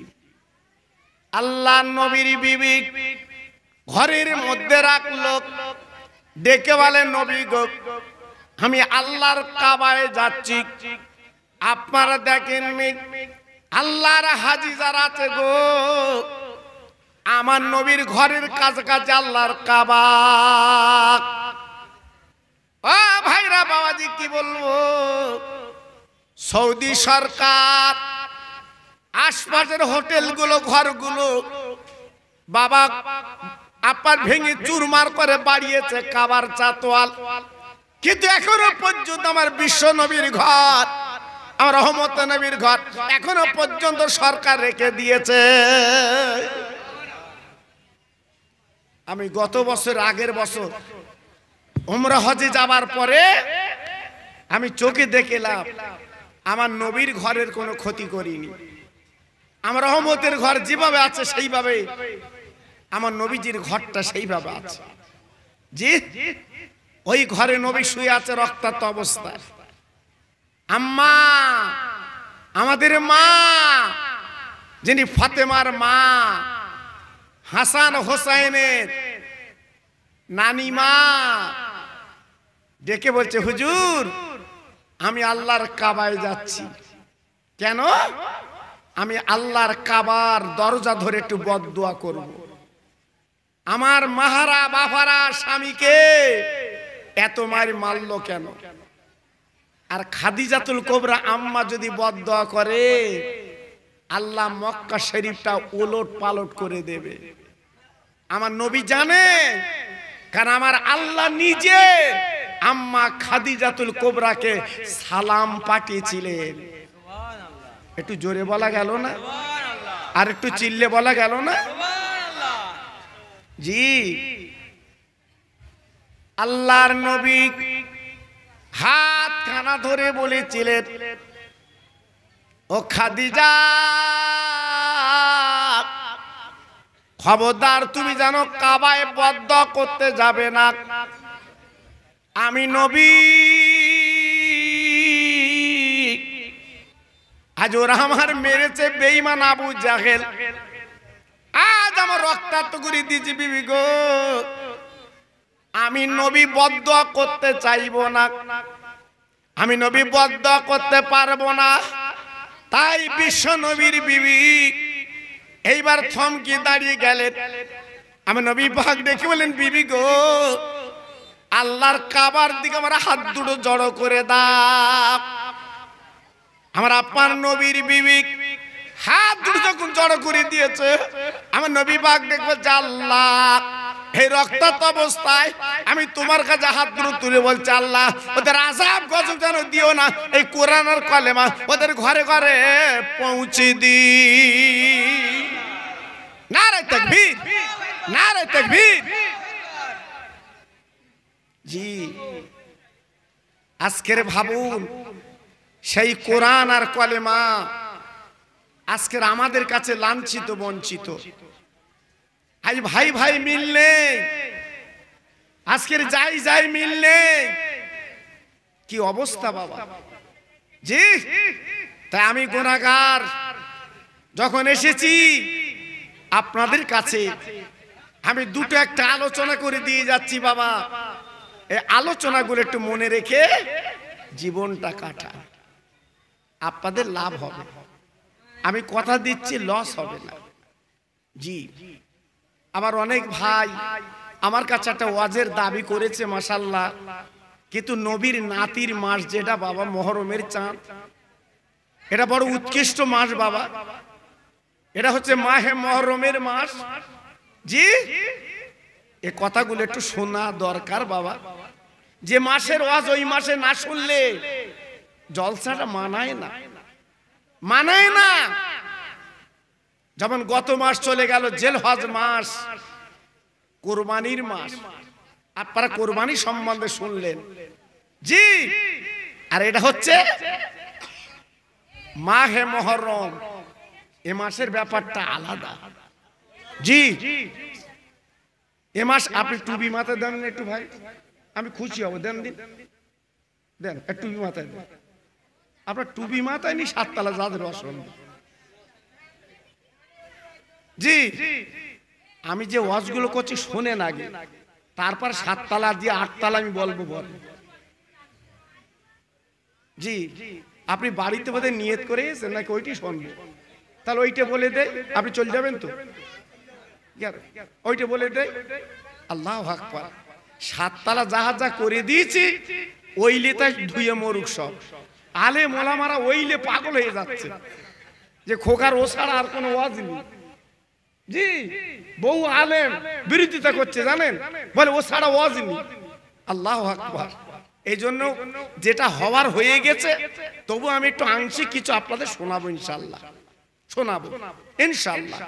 আল্লাহ নবীর বিবি ঘরের মধ্যে রাখলো, ডেকে বলে নবী গো, আমি আল্লাহর কাবায় যাচ্ছি, আপনারা দেখেননি আল্লাহর হাজি যারা আছে গো, আমার নবীর ঘরের কাছাকাছি আল্লাহর কাবা। ও ভাইরা বাবাজি কি বলবো, সৌদি সরকার আশপাশের হোটেলগুলো ঘরগুলো বাবা আপার ভেঙে চুরমার করে বাড়িয়েছে কাবার চাতোয়াল, কিন্তু এখনো পর্যন্ত আমার বিশ্ব নবীর ঘর, আমার রহমত নবীর ঘর এখনো পর্যন্ত সরকার রেখে দিয়েছে। আমি গত বছর, আগের বছর উমরা হজে যাবার পরে আমি চোখে দেখলাম আমার নবীর ঘরের কোনো ক্ষতি করিনি। আমার রহমতের ঘর যেভাবে আছে সেইভাবে আমার নবীজির ঘরটা সেইভাবে আছে। জি, ওই ঘরে নবী শুয়ে আছে রক্তাক্ত অবস্থায়। আম্মা, আমাদের মা, যিনি ফাতেমার মা, হাসান হোসাইনের নানি মা, ডেকে বলছে হুজুর আমি আল্লাহর কাবায় যাচ্ছি। কেন? আমি আল্লাহর কাবার দরজা ধরে একটু বদদুয়া করব। আমার মাহারা বাফারা স্বামীকে এত মারলো কেন? আর খাদিজাতুল কোবরা আম্মা যদি বদদুয়া করে, আল্লাহ মক্কা শরীফটা উলট পালট করে দেবে। আমার নবী জানে, কারণ আমার আল্লাহ নিজে আম্মা খাদিজাতুল কোবরাকে সালাম পাঠিয়েছিলেন। একটু জোরে বলা গেল না? আর একটু চিল্লে বলা গেল না? জি, আল্লাহর নবী হাত খানা ধরে বলেছিলেন, ও খাদিজা খবরদার, তুমি জানো কাবায় বদদুয়া করতে যাবে না। আমি নবী, আজ ওরা আমার মেরেছে বেঈমান আবু জাহেল, আজ আমার রক্তাক্ত করে দিয়েছি বিবি গো, আমি নবী বদদুয়া করতে চাইবো না, আমি নবী বদদুয়া করতে পারবো না। তাই বিশ্ব নবীর বিবি এইবার থমকে দাঁড়িয়ে গেলেন। আমি নবী পাক ডেকে বলেন, বিবি গো, আল্লাহর কাবার দিকে আমার হাত দুটো জড়ো করে দাও। আমার আপনার নবীর বিবি হাত দুটো যখন জড়ো করে দিয়েছে, আমার নবী পাক দেখবো, আল্লাহ এই রক্তাক্ত অবস্থায় আমি তোমার কাছে হাত দুটো তুলে বলছি, আল্লাহ ওদের আযাব গজব যেন দিও না, এই কোরআন আর কালেমা ওদের ঘরে ঘরে পৌঁছে দি। নারে তাকবীর, নারে তাকবীর। জি, আজকের ভাবুন, সেই কোরআন আর কালেমা আজকের আমাদের কাছে লাঞ্ছিত বঞ্চিত। আজ ভাই ভাই মিল নেই, আজকের যাই যাই মিল নেই। কি অবস্থা বাবা! জি, তাই আমি গুনাহগার যখন এসেছি আপনাদের কাছে, আমি দুটো একটা আলোচনা করে দিয়ে যাচ্ছি বাবা। এই আলোচনাগুলো একটু মনে রেখে জীবনটা কাটা, আপনাদের লাভ হবে। আমি কথা দিচ্ছি, লস হবে না। জি, আবার অনেক ভাই আমার কাছে একটা ওয়াজের দাবি করেছে, মাশাআল্লাহ, কিন্তু নবীর নাতির মাস যেটা বাবা, মুহররমের চাঁদ, এটা বড় উৎকৃষ্ট মাস বাবা, এটা হচ্ছে মাহে মুহররমের মাস। জি, এই কথাগুলো একটু শোনা দরকার বাবা। যে মাসের ওয়াজ ওই মাসে না শুনলে জলসাটা মানায় না, মানায় না। যেমন গত মাস চলে গেল জিলহজ মাস, কোরবানির মাস, আপনারা কোরবানি সম্বন্ধে শুনলেন জি। আর এটা হচ্ছে মাহে মুহররম, এ মাসের ব্যাপারটা আলাদা জি। এ মাস আপনি টুপি মাথায় দেন একটু ভাই, আমি খুশি হব। দেন দিন, দেন একটু টুপি মাথায় দেন। আপনার টুপি মাথায় নি সাততলা যাদের অসম্ভব জি। আমি যে ওয়াজগুলো করছি শোনেন আগে, তারপর সাততলা দিয়ে আটতলা আমি বলবো বল জি। আপনি বাড়িতে বোধহয় নিয়ত করে এসেছেন নাকি ওইটি শুনবো, তাহলে ওইটা বলে দেয়, আপনি চলে যাবেন তো। ওইটা বলে দেয় আল্লাহু আকবার। সাততলা জাহাজা করে দিয়েছি, ওইলে তাই ধুয়ে মরুক সব। আলে মোলামারা ওইলে পাগল হয়ে যাচ্ছে যে খোকার ও ছাড়া আর কোনো ওয়াজ নেই জি। বহু আলেম বিরোধিতা করছে জানেন, বলে ও ছাড়া ওয়াজ নেই। আল্লাহু আকবার। এই জন্য যেটা হওয়ার হয়ে গেছে, তবু আমি একটু আংশিক কিছু আপনাদের শোনাবো ইনশাআল্লাহ, শোনাবো ইনশাআল্লাহ।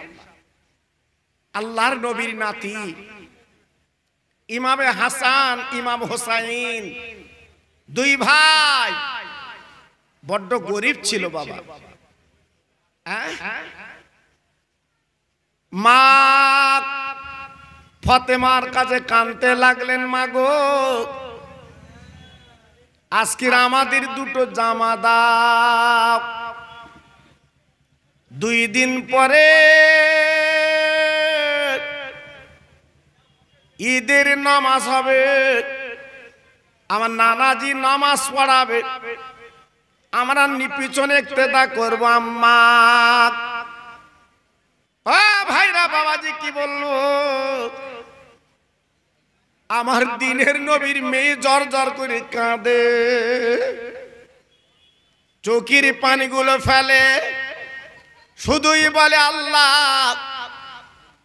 আল্লাহর নবীর নাতি ইমামে হাসান ইমাম হোসাইন দুই ভাই বড্ড গরিব ছিল বাবা। মা ফাতেমার কাছে কাঁদতে লাগলেন, মা গো আজকের আমাদের দুটো জামা দাও, 2 দিন পরে ঈদের নামাজ হবে, আমার নানাজি নামাজ পড়াবে, আমরা পিছনে ইক্তেদা করবো আম্মা। ও ভাইরা বাবাজি কি বললো, আমার দিনের নবীর মেয়ে জ্বর জ্বর করে কাঁদে, চোখের পানিগুলো ফেলে, শুধুই বলে আল্লাহ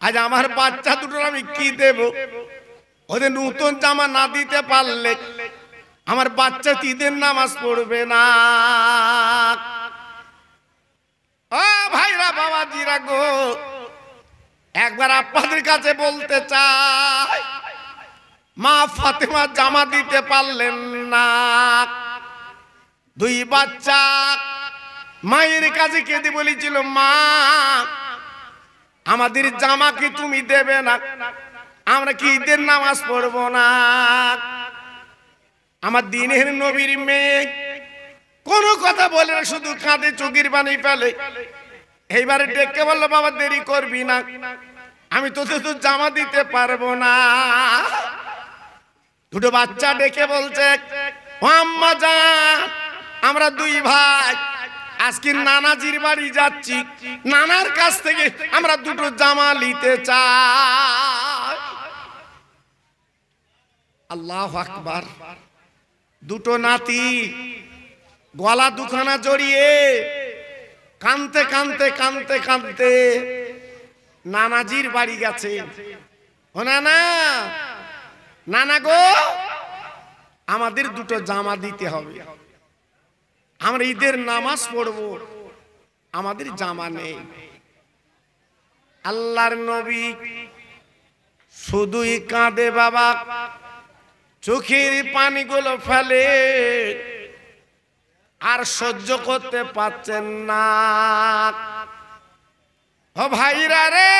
আজ আমার বাচ্চা দুটোর আমি কি দেব, ওদের নতুন জামা না দিতে পারলে আমার বাচ্চা ঈদের নামাজ পড়বে না। ও ভাইরা বাবাজিরা গো, একবার আপনাদের কাছে বলতে চাই, মা ফাতেমা জামা দিতে পারলেন না, 2 বাচ্চা মায়ের কাছে কেঁদে বলেছিল, মা আমাদের জামা কি তুমি দেবে না, আমরা কি ঈদের নামাজ পড়বো না। আমার দিনের নবীর মেয়ে কোনো কথা বলে না, শুধু কাঁদে, চোখের পানি ফেলে। এইবারে ডেকে বললো, বাবা দেরি করবি না, আমি তো জামা দিতে পারবো না। দুটো বাচ্চা ডেকে বলছে, ও আম্মা জান, আমরা 2 ভাই আজকে নানাজির বাড়ি যাচ্ছি, নানার কাছ থেকে আমরা দুটো জামা নিতে চাই। আল্লাহু আকবার। দুটো নাতি গলা দুখানা জড়িয়ে কাঁদতে কাঁদতে কাঁদতে কাঁদতে নানাজির বাড়ি গেছে। ও নানা, নানা গো আমাদের দুটো জামা দিতে হবে, আমরা ঈদের নামাজ পড়বো, আমাদের জামা নেই। আল্লাহর নবী শুধুই কাঁদে বাবা, চোখের পানিগুলো ফেলে, আর সহ্য করতে পারছেন না। ও ভাইরা রে,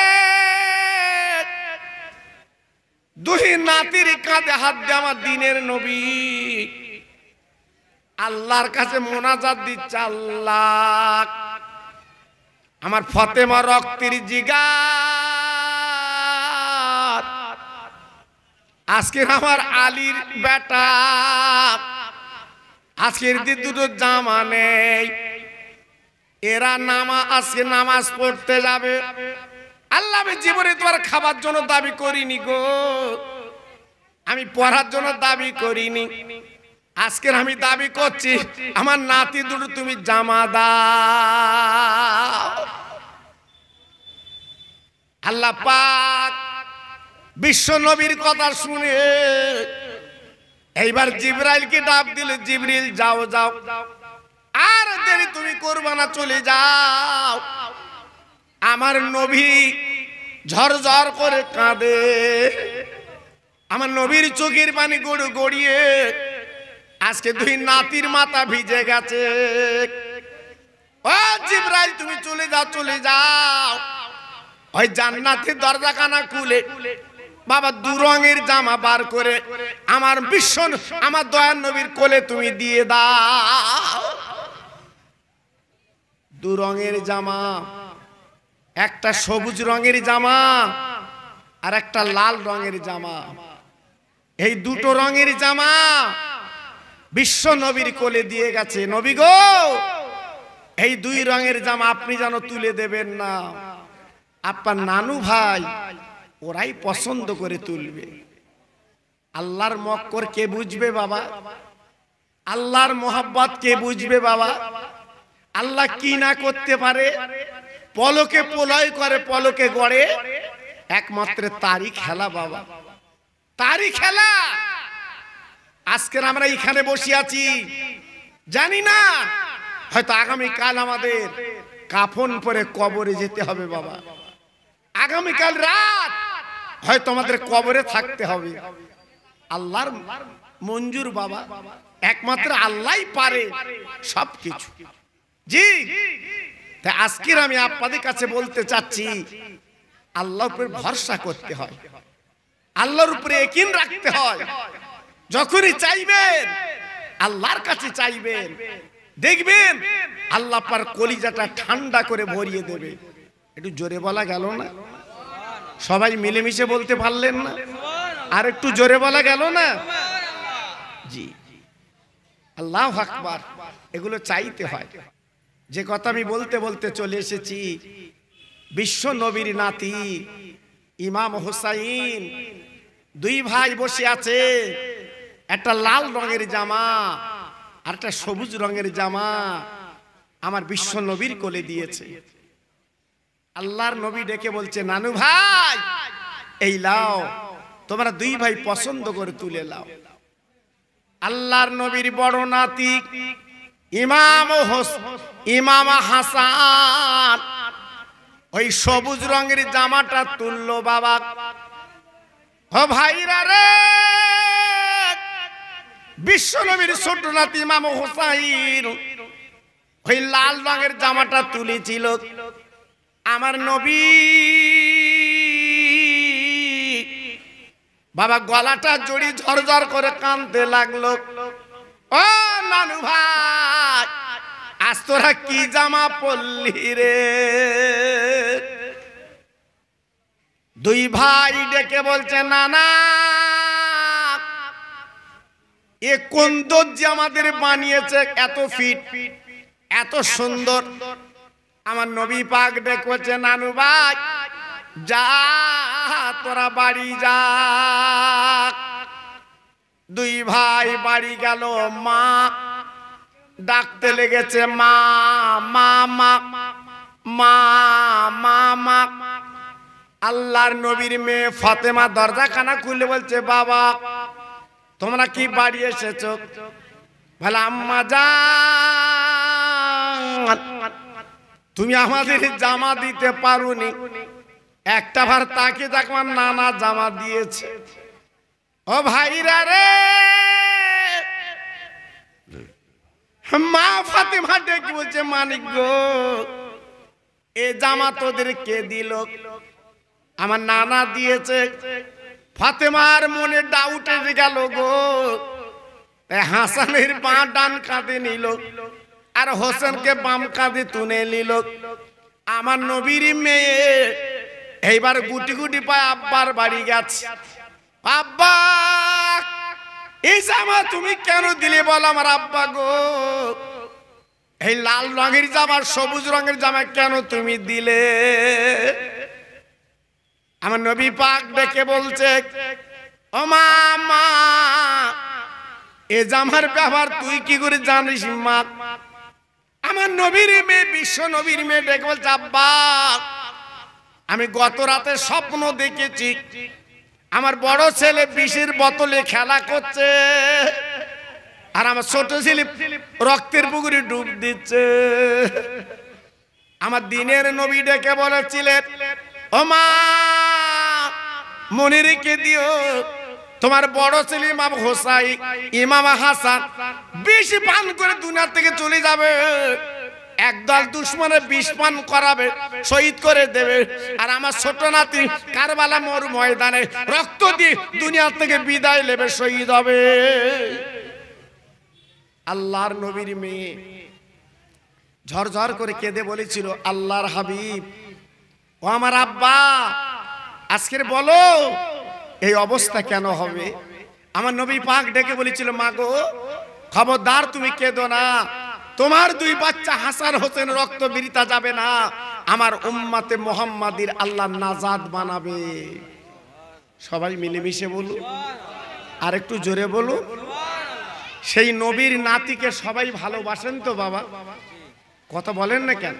2 নাতির কাঁধে হাত দিয়ে আমার দিনের নবী আল্লাহর কাছে মোনাজাত দিচ্ছে, আল্লাহ আমার ফাতেমা রক্তের জিগার, আজকের আমার আলীর বেটা, আজকের দিন দুটো জামা নেই, এরা আজকে নামাজ পড়তে যাবে। আল্লাহ আমি জীবনে তোমার খাবার জন্য দাবি করিনি গো, আমি পড়ার জন্য দাবি করিনি, আজকের আমি দাবি করছি আমার নাতি দুটো তুমি জামা দাও। আল্লাহ পাক বিশ্ব নবীর কথা শুনে এইবার জিবরাইলকে ডাক দিল, জিবরিল যাও যাও, আর দেরি তুমি করবে না, চলে যাও। আমার নবী ঝরঝর করে কাঁদে, আমার নবীর চোখের পানি গড়ু গড়িয়ে আজকে দুই নাতির মাথা ভিজে গেছে। ও জিবরাইল তুমি চলে যাও, চলে যাও। ওই জান্নাতের দরজাখানা খুলে বাবা দু রঙের জামা বার করে আমার বিশ্ব আমার দয়ার নবীর কোলে তুমি দিয়ে দাও। দু রঙের জামা, একটা সবুজ রঙের জামা আর একটা লাল রঙের জামা। এই দুটো রঙের জামা বিশ্ব নবীর কোলে দিয়ে গেছে। নবী গো, এই দুই রঙের জামা আপনি যেন তুলে দেবেন না, আপনার নানু ভাই ওরাই পছন্দ করে তুলবে। আল্লাহর মক্কর কে বুঝবে বাবা? আল্লাহর মোহাব্বত কে বুঝবে বাবা? আল্লাহ কি না করতে পারে, পলকে প্রলয় করে, পলকে গড়ে, একমাত্র তারই খেলা বাবা, তারই খেলা। আজকের আমরা এখানে বসে আছি, জানি না হয়তো আগামীকাল আমাদের কাফন পরে কবরে যেতে হবে বাবা। আগামীকাল রাত হয়তো আমাদের কবরে থাকতে হবে। আল্লাহর মঞ্জুর বাবা, একমাত্র আল্লাহই পারে সবকিছু। জি, তাই আজকের আমি আপনাদের কাছে বলতে চাচ্ছি, আল্লাহর উপরে ভরসা করতে হয়, আল্লাহর উপরে ইয়াকিন রাখতে হয়। যখনই চাইবেন আল্লাহর কাছে চাইবেন, দেখবেন আল্লাহ পার কলিজাটা ঠান্ডা করে ভরিয়ে দেবে। একটু জোরে বলা গেল না? সবাই মিলেমিশে বলতে পারলেন না? আর একটু জোরে বলা গেল না? জি, আল্লাহু আকবার। এগুলো চাইতে হয়। যে কথা আমি বলতে বলতে চলে এসেছি, বিশ্ব নবীর নাতি ইমাম হুসাইন, দুই ভাই বসে আছে, একটা লাল রঙের জামা আর একটা সবুজ রঙের জামা আমার বিশ্ব নবীর কোলে দিয়েছে। আল্লাহর নবী ডেকে বলছে, নানু ভাই এই লাও, তোমরা দুই ভাই পছন্দ করে তুলে লাও। আল্লাহর নবীর বড় নাতি ইমাম হাসান ওই সবুজ রঙের জামাটা তুললো বাবা। ও ভাইরা রে, বিশ্ব নবীর ছোট নাতি ইমাম হুসাইন ওই লাল রঙের জামাটা তুলেছিল। আমার নবী বাবা গলাটা জড়ি ঝরঝর করে কাঁদতে লাগলো। ও নানু ভাই, আজ তোরা কি জামা পরলি রে? দুই ভাই ডেকে বলছে, নানা এ কোন দর্জি আমাদের বানিয়েছে, এত ফিট এত সুন্দর। আমার নবী পাক ডেকেছে, নানু ভাই যা তোরা বাড়ি যা। দুই ভাই বাড়ি গেল, মা ডাকতে লেগেছে, মা মা মা মা মা মা। আল্লাহর নবীর মেয়ে ফাতেমা দরজাখানা খুলে বলছে, বাবা তোমরা কি বাড়ি এসেছো? বলে, আম্মা জান তুমি আমাদের জামা দিতে পারোনি, একটা বার তাকে দেখলাম নানা জামা দিয়েছে। ও ভাইরা রে, মা ফাতেমা ডেকে বলছে, মানিক গো এ জামা তোদের কে দিল? আমার নানা দিয়েছে। ফাতেমার মনে ডাউট এসে গেল গো। হাসানের বাঁ ডান কাঁধে নিল আর হোসেনকে বাম কাঁধে তুলে নিল। আমার নবীর মেয়ে এইবার গুটি গুটি পায় আব্বার বাড়ি গেছে। আব্বা এই জামা তুমি কেন দিলে বল? আমার আব্বা গো এই লাল রঙের জামা সবুজ রঙের জামা কেন তুমি দিলে? আমার নবী পাক ডেকে বলছে, ও মা এ জামার ব্যবহার তুই কি করে জানিস মা? আমার নবীর মেয়ে বিশ্ব নবীর মেয়ে ডেকে বলছে, আব্বা আমি গত রাতে স্বপ্ন দেখেছি আমার বড় ছেলে বিষের বোতলে খেলা করছে, আর আমার ছোট ছেলে রক্তের পুকুরে ডুব দিচ্ছে। আমার দিনের নবী ডেকে বলেছিলেন, ও মা, মনে রেখে দিও তোমার বড় ছেলে ইমাম হোসাইন, ইমাম হাসান বিষ পান করে দুনিয়া থেকে চলে যাবে। একদল দুশ্মনের বিষ পান করাবে, শহীদ করে দেবে। আর আমার ছোট নাতি কারবালা মোর ময়দানে রক্ত দিয়ে দুনিয়া থেকে বিদায় নেবে, শহীদ হবে। আল্লাহর নবীর মেয়ে ঝরঝর করে কেঁদে বলেছিল, আল্লাহর হাবিব, ও আমার আব্বা, আজকের বলো এই অবস্থা কেন হবে? আমার নবী পাক ডেকে বলেছিল, মা গো, খবরদার তুমি কেঁদো না, তোমার দুই বাচ্চা হাসান হোসেন রক্ত বৃথা যাবে না, আমার উম্মতে মুহাম্মাদির আল্লাহ নাজাত বানাবে। সবাই মিলেমিশে বলুন, আর একটু জোরে বলুন। সেই নবীর নাতিকে সবাই ভালোবাসেন তো বাবা? কথা বলেন না কেন?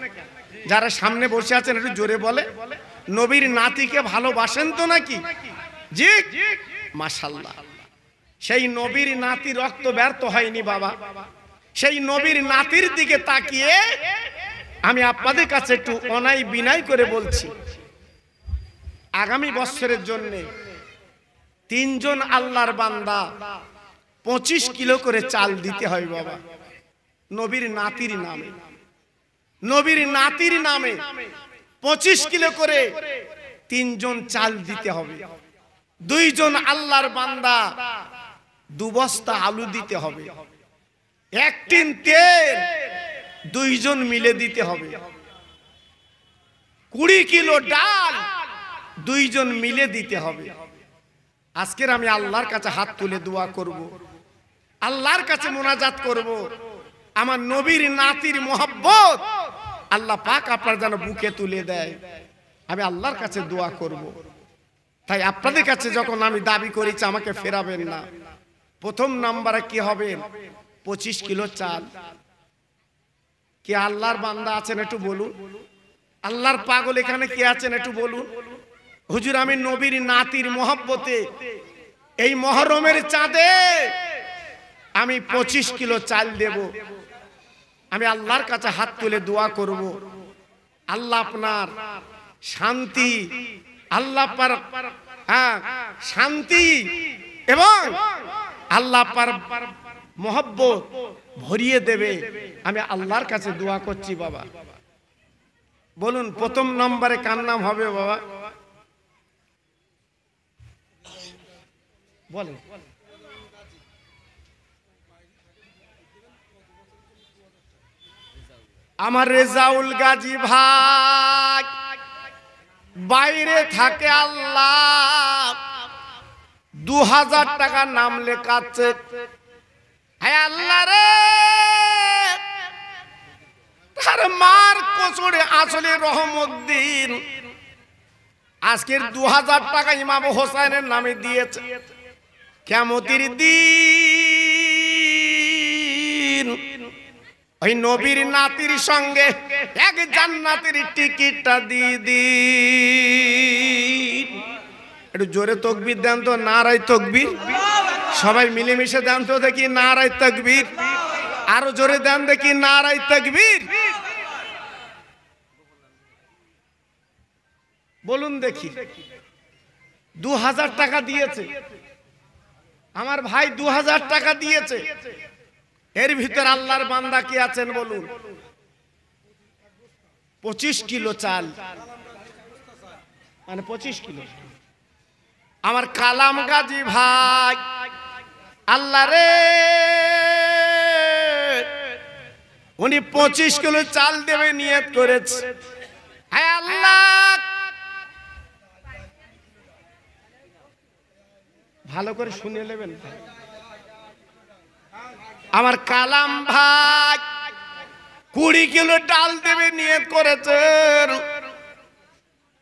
যারা সামনে বসে আছেন একটু জোরে বলে, নবীর নাতিকে ভালোবাসেন তো নাকি? জি, মাশাআল্লাহ। সেই নবীর নাতি রক্ত ব্যর্থ হয়নি বাবা। সেই নবীর নাতির দিকে তাকিয়ে আমি আপনাদের কাছে একটু অনাই বিনাই করে বলছি, আগামী বছরের জন্য তিনজন আল্লাহর বান্দা 25 কিলো করে চাল দিতে হয় বাবা, নবীর নাতির নামে। নবীর নাতির নামে 25 কিলো করে তিনজন চাল দিতে হবে। দুইজন আল্লাহর বান্দা 2 বস্তা আলু দিতে হবে। 1 টিন তেল দুইজন মিলে দিতে হবে। 20 কিলো ডাল দুইজন মিলে দিতে হবে। আজকের আমি আল্লাহর কাছে হাত তুলে দোয়া করব, আল্লাহর কাছে মোনাজাত করব, আমার নবীর নাতির মোহাব্বত আল্লাহ পাক আপনার যেন বুকে তুলে দেয়। আমি আল্লাহর কাছে দোয়া করব। তাই আপনাদের কাছে যখন আমি দাবি করেছি আমাকে ফেরাবেন না। প্রথম নাম্বারে কি হবে? 25 কিলো চাল। কি আল্লাহর বান্দা আছেন একটু বলুন? আল্লাহর পাগল এখানে কে আছেন একটু বলুন? হুজুর, আমি নবীর নাতির মোহাব্বতে এই মহরমের চাঁদে আমি 25 কিলো চাল দেব। আমি আল্লাহর কাছে হাত তুলে দোয়া করব, আল্লাহ আপনার শান্তি, আল্লাহ পার শান্তি এবং আল্লাহ পার মোহাব্বত ভরিয়ে দেবে। আমি আল্লাহর কাছে দোয়া করছি বাবা। বলুন প্রথম নম্বরে কার নাম হবে বাবা? বলেন। আমার রেজাউল গাজী ভাই বাইরে থাকে, আল্লাহ 2000 টাকা নাম লেখাচ্ছে। হ্যাঁ আল্লাহ রে, তার মার কোচড়ে আসলে রহমউদ্দিন আজকের 2000 টাকা ইমাম হোসেনের নামে দিয়েছে। কিয়ামতের দিন ওই নবীর নাতির সঙ্গে এক জান্নাতের টিকিটটা দিয়ে দিন। একটু জোরে তাকবীর দেন তো, নারায়ে তাকবীর। সবাই মিলেমিশে দেন তো দেখি, নারায়ে তাকবীর। আরো জোরে দেন দেখি, নারায়ে তাকবীর। বলুন দেখি। 2000 টাকা দিয়েছে আমার ভাই, 2000 টাকা দিয়েছে। এর ভিতর আল্লাহর বান্দা কি আছেন বলুন? 25 কিলো চাল, মানে 25 কিলো। আমার কালাম গাজী ভাই, আল্লাহ রে, উনি 25 কিলো চাল দেবে নিয়ত করেছে। হ্যাঁ আল্লাহ, ভালো করে শুনে নেবেন। আমার কালাম ভাই 20 কিলো ডাল দেবে নিয়ত করেছেন।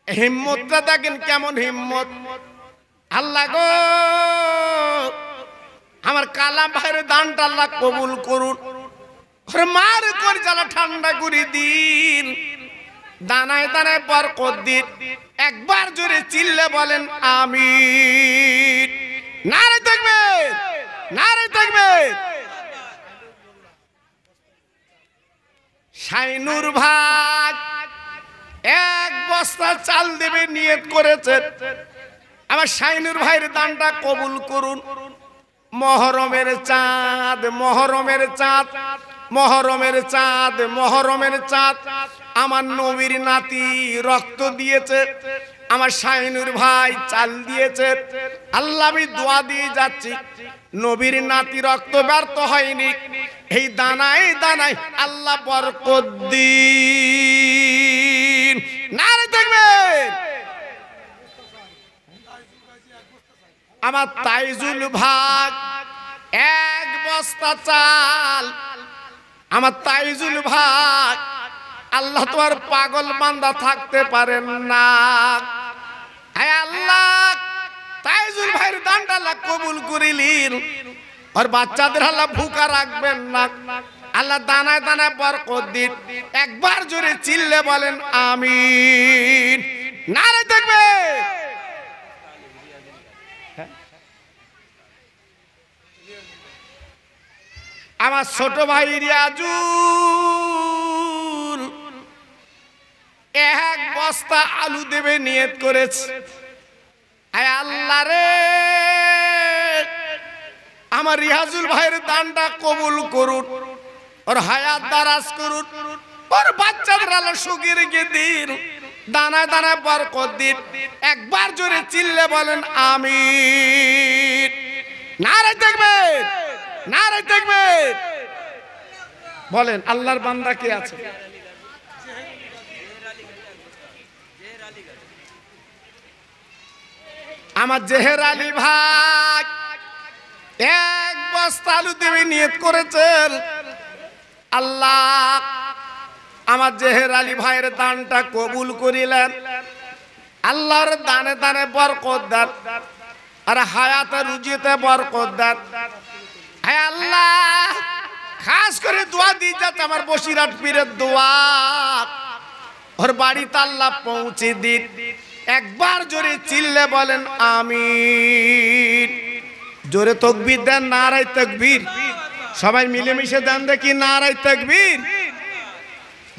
হিম্মতটা দেখেন কেমন হিম্মত। আল্লাহ গো, আমার কালাম ভাইয়ের দানটা আল্লাহ কবুল করুন। মার করে জ্বালা ঠান্ডা করে দিন। দানায় দানায় বরকত দিন। একবার জোরে চিল্লে বলেন আমিন। নারে তাকবীর, নারে তাকবীর। শাইনুর ভাই এক বস্তা চাল দেবে নিয়ত করেছেন। আমার শাইনুর ভাইয়ের দানটা কবুল করুন। মহরমের চাঁদ, মহরমের চাঁদ, মহরমের চাঁদ, মহরমের চাঁদ। আমার নবীর নাতি রক্ত দিয়েছে, আমার শাইনুর ভাই চাল দিয়েছে। আল্লাহ আমি দোয়া দিয়ে যাচ্ছি, নবীর নাতি রক্ত ব্যর্থ হয়নি। এই দানায় দানায় আল্লাহ বরকত দিন। নারে তাকবীর। আমার তাইজুল ভাই এক বস্তা চাল। আমার তাইজুল ভাই, আল্লাহ তোমার পাগল বান্দা থাকতে পারেন না। হে আল্লাহ, তাইজুল ভাইয়ের দানটা আল্লাহ কবুল করিলেন। আর বাচ্চাদের আল্লাহ ভুকা রাখবেন না। আল্লাহ দানায় দানায় বরকত দিন। একবার জোরে চিল্লে বলেন আমিন। নারে তাকবীর। আমার ছোট ভাই রিয়াজুল এক বস্তা আলু দেবে নিয়ত করেছে। আয় আল্লাহ রে, আমার রিয়াজুল ভাইয়ের দানটা কবুল করুন, ওর হায়াত দারাজ করুন, ওর বাচ্চাদের আল্লাহ সুখী রেখে দিন, দানায় দানায় বরকত দিন। একবার জোরে চিল্লে বলেন আমিন। নারে তাকবীর, নারে তাকবীর। বলেন আল্লাহর বান্দা কে আছে? আমার জেহের আলী ভাই এক বস্তা আলু দেবে নিয়ত করেছেন। আল্লাহ আমার জেহের আলী ভাইয়ের দানটা কবুল করিলেন। আল্লাহর দানে দানে বরকত দেন, আর হায়াতে রুজিতে বরকত দেন। হে আল্লাহ, খাস করে দোয়া দিয়ে যাচ্ছে আমার বসিরাট পীরের দোয়া, ওর বাড়িতে আল্লাহ পৌঁছে দিন। একবার জোরে চিল্লে বলেন আমিন। জোরে তাকবীর দেন, নারে তাকবীর। সবাই মিলেমিশে দেন দেখি নারে তাকবীর।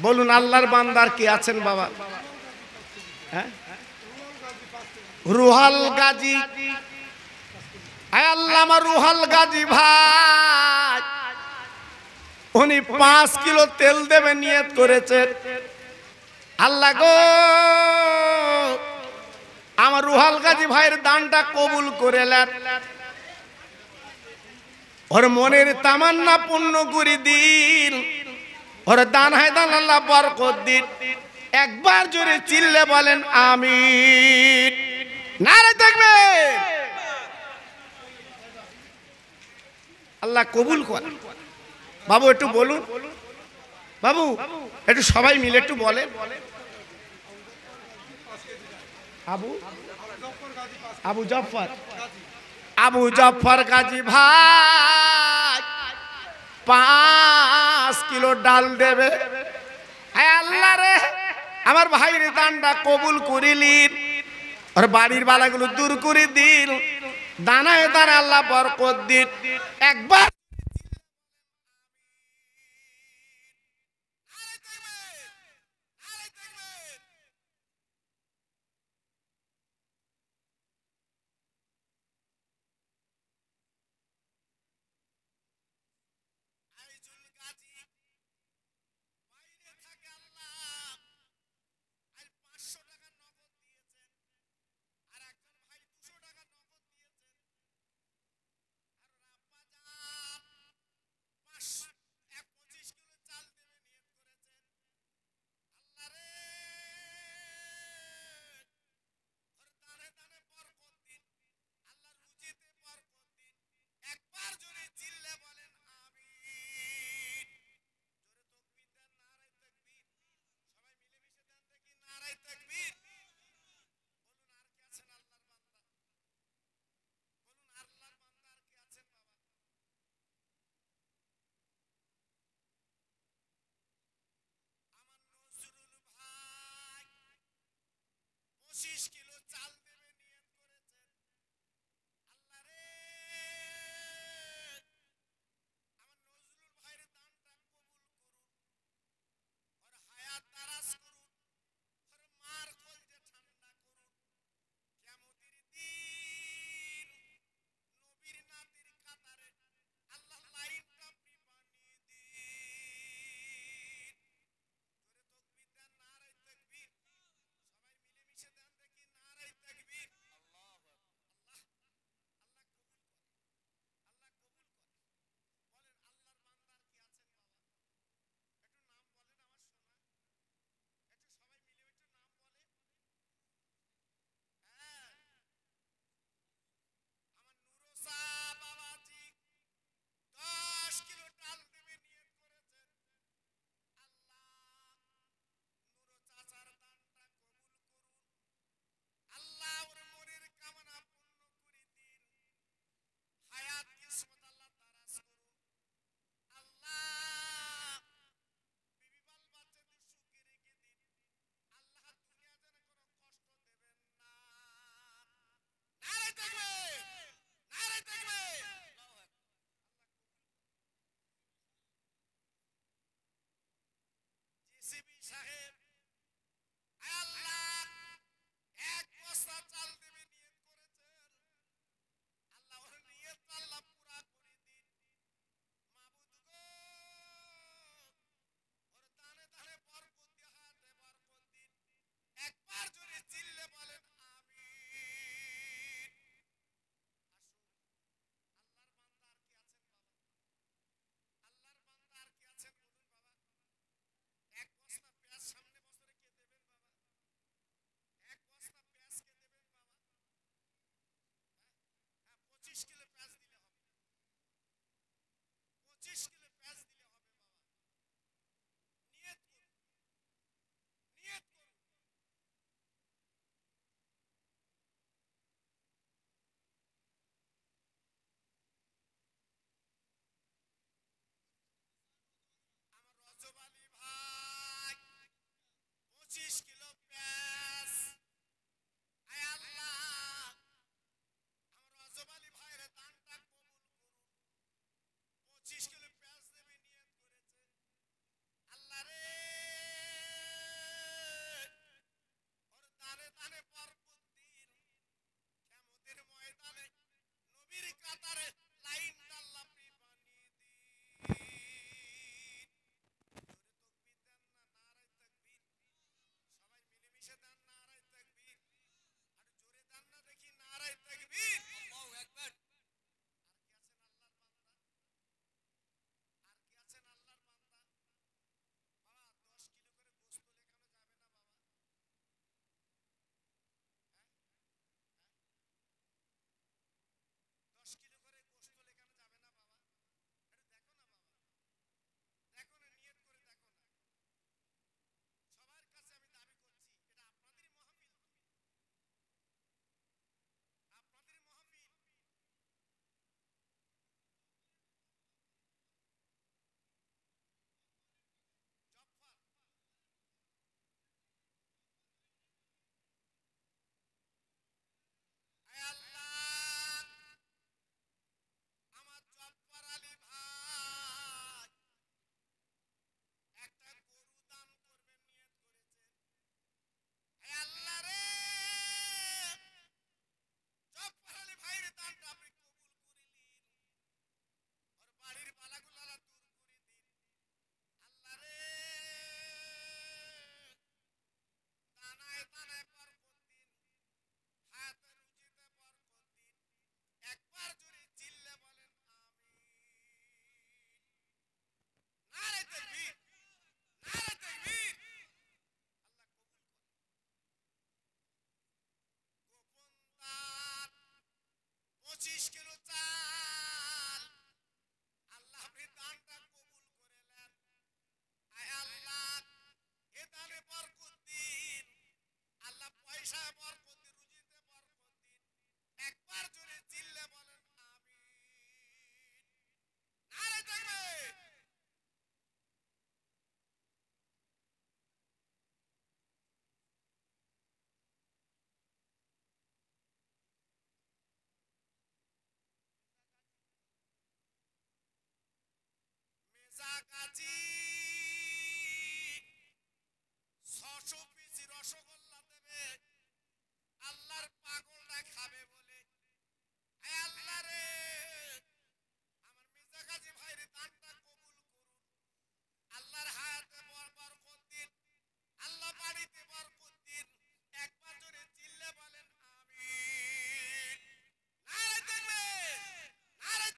বলুন আল্লাহর বান্দার কি আছেন বাবা? হ্যাঁ, রুহাল গাজী। আল্লাহ আমার রুহাল গাজী ভাই, উনি 5 কিলো তেল দেবে নিয়ত করেছে। আল্লাহ গো, আমার রুহাল গাজী ভাইয়ের দানটা কবুল করে নেন, ওর মনের তামান্না পূর্ণ করে দিন, ওর দান হয় দান আল্লাহ বরকত দিন। একবার জোরে চিল্লে বলেন আমিন। নারে তাকবীর। আল্লাহ কবুল করেন। বাবু একটু বলুন, বাবু একটু সবাই মিলে একটু বলে। আবু আবু জাফর, আবু জাফর গাজী ভাই 5 কিলো ডাল দেবে। আল্লাহ রে, আমার ভাইয়ের দানটা কবুল করিলেন, আর বাড়ির বালাগুলো দূর করে দিন, দানায় দানায় আল্লাহ বরকত দিন। একবার রজব আলী ভাই 25 কিলো পেঁয়াজ। আয় আল্লাহ আমার রজব আলী ভাইয়ের দানটা কবুল করুন। 25 কিলো পেঁয়াজ দেবে নিয়ত করেছে। আল্লাহ রে ওর দানে দানে বরকত দিন। কিয়ামতের ময়দানে নবীর কাতারে লাইনটা আল্লাহ আপনি বানিয়ে দিন। জোরে তাকবীর দেন না, নারায়ে তাকবীর। সবাই মিলেমিশে দেন নারায়ে তাকবীর। আর জোরে দেন না দেখি নারায়ে তাকবীর। আল্লাহু আকবার। আর কি আছেন আল্লাহর বান্দা? আর কি আছেন আল্লাহর বান্দা? বাবা 10 কিলো করে গোশত লেখানো যাবে না বাবা? হ্যাঁ হ্যাঁ 10 কিলো করে গোশত লেখানো যাবে না বাবা? একটু দেখো না বাবা, দেখো না, নিয়ত করে দেখো না। সবার কাছে আমি দাবি করছি, এটা আপনাদেরই মাহফিল, আপনাদেরই মাহফিল। জফর আয় আল্লাহ আমার জফর আলী ভাই একটা গরু দান করবেন নিয়ত করেছেন। আয় আল্লাহ রে জফর আলী ভাইয়ের দানটা আপনি কবুল করিলেন। ওর বাড়ির বালাগুলো আল্লাহ দূর করে দিন। আল্লাহ রে দানায় দানায় বরকত দিন, হায়াতে রুজিতে বরকত দিন। একবার জোরে চিল্লে বলেন আমিন। নারে তাকবীর, নারে তাকবীর। আল্লাহ কবুল করে। গোপন দান 25 কিলো চাল আল্লাহ আপনি দানটা কবুল করে নেন। আয় আল্লাহ এ দানে বরকত দিন। আল্লাহ পয়সায় বরকত দিন, রুজিতে বরকত দিন। একবার জোরে চিল্লে বলেন আমিন। নারে তাকবীর। মেজা গাজী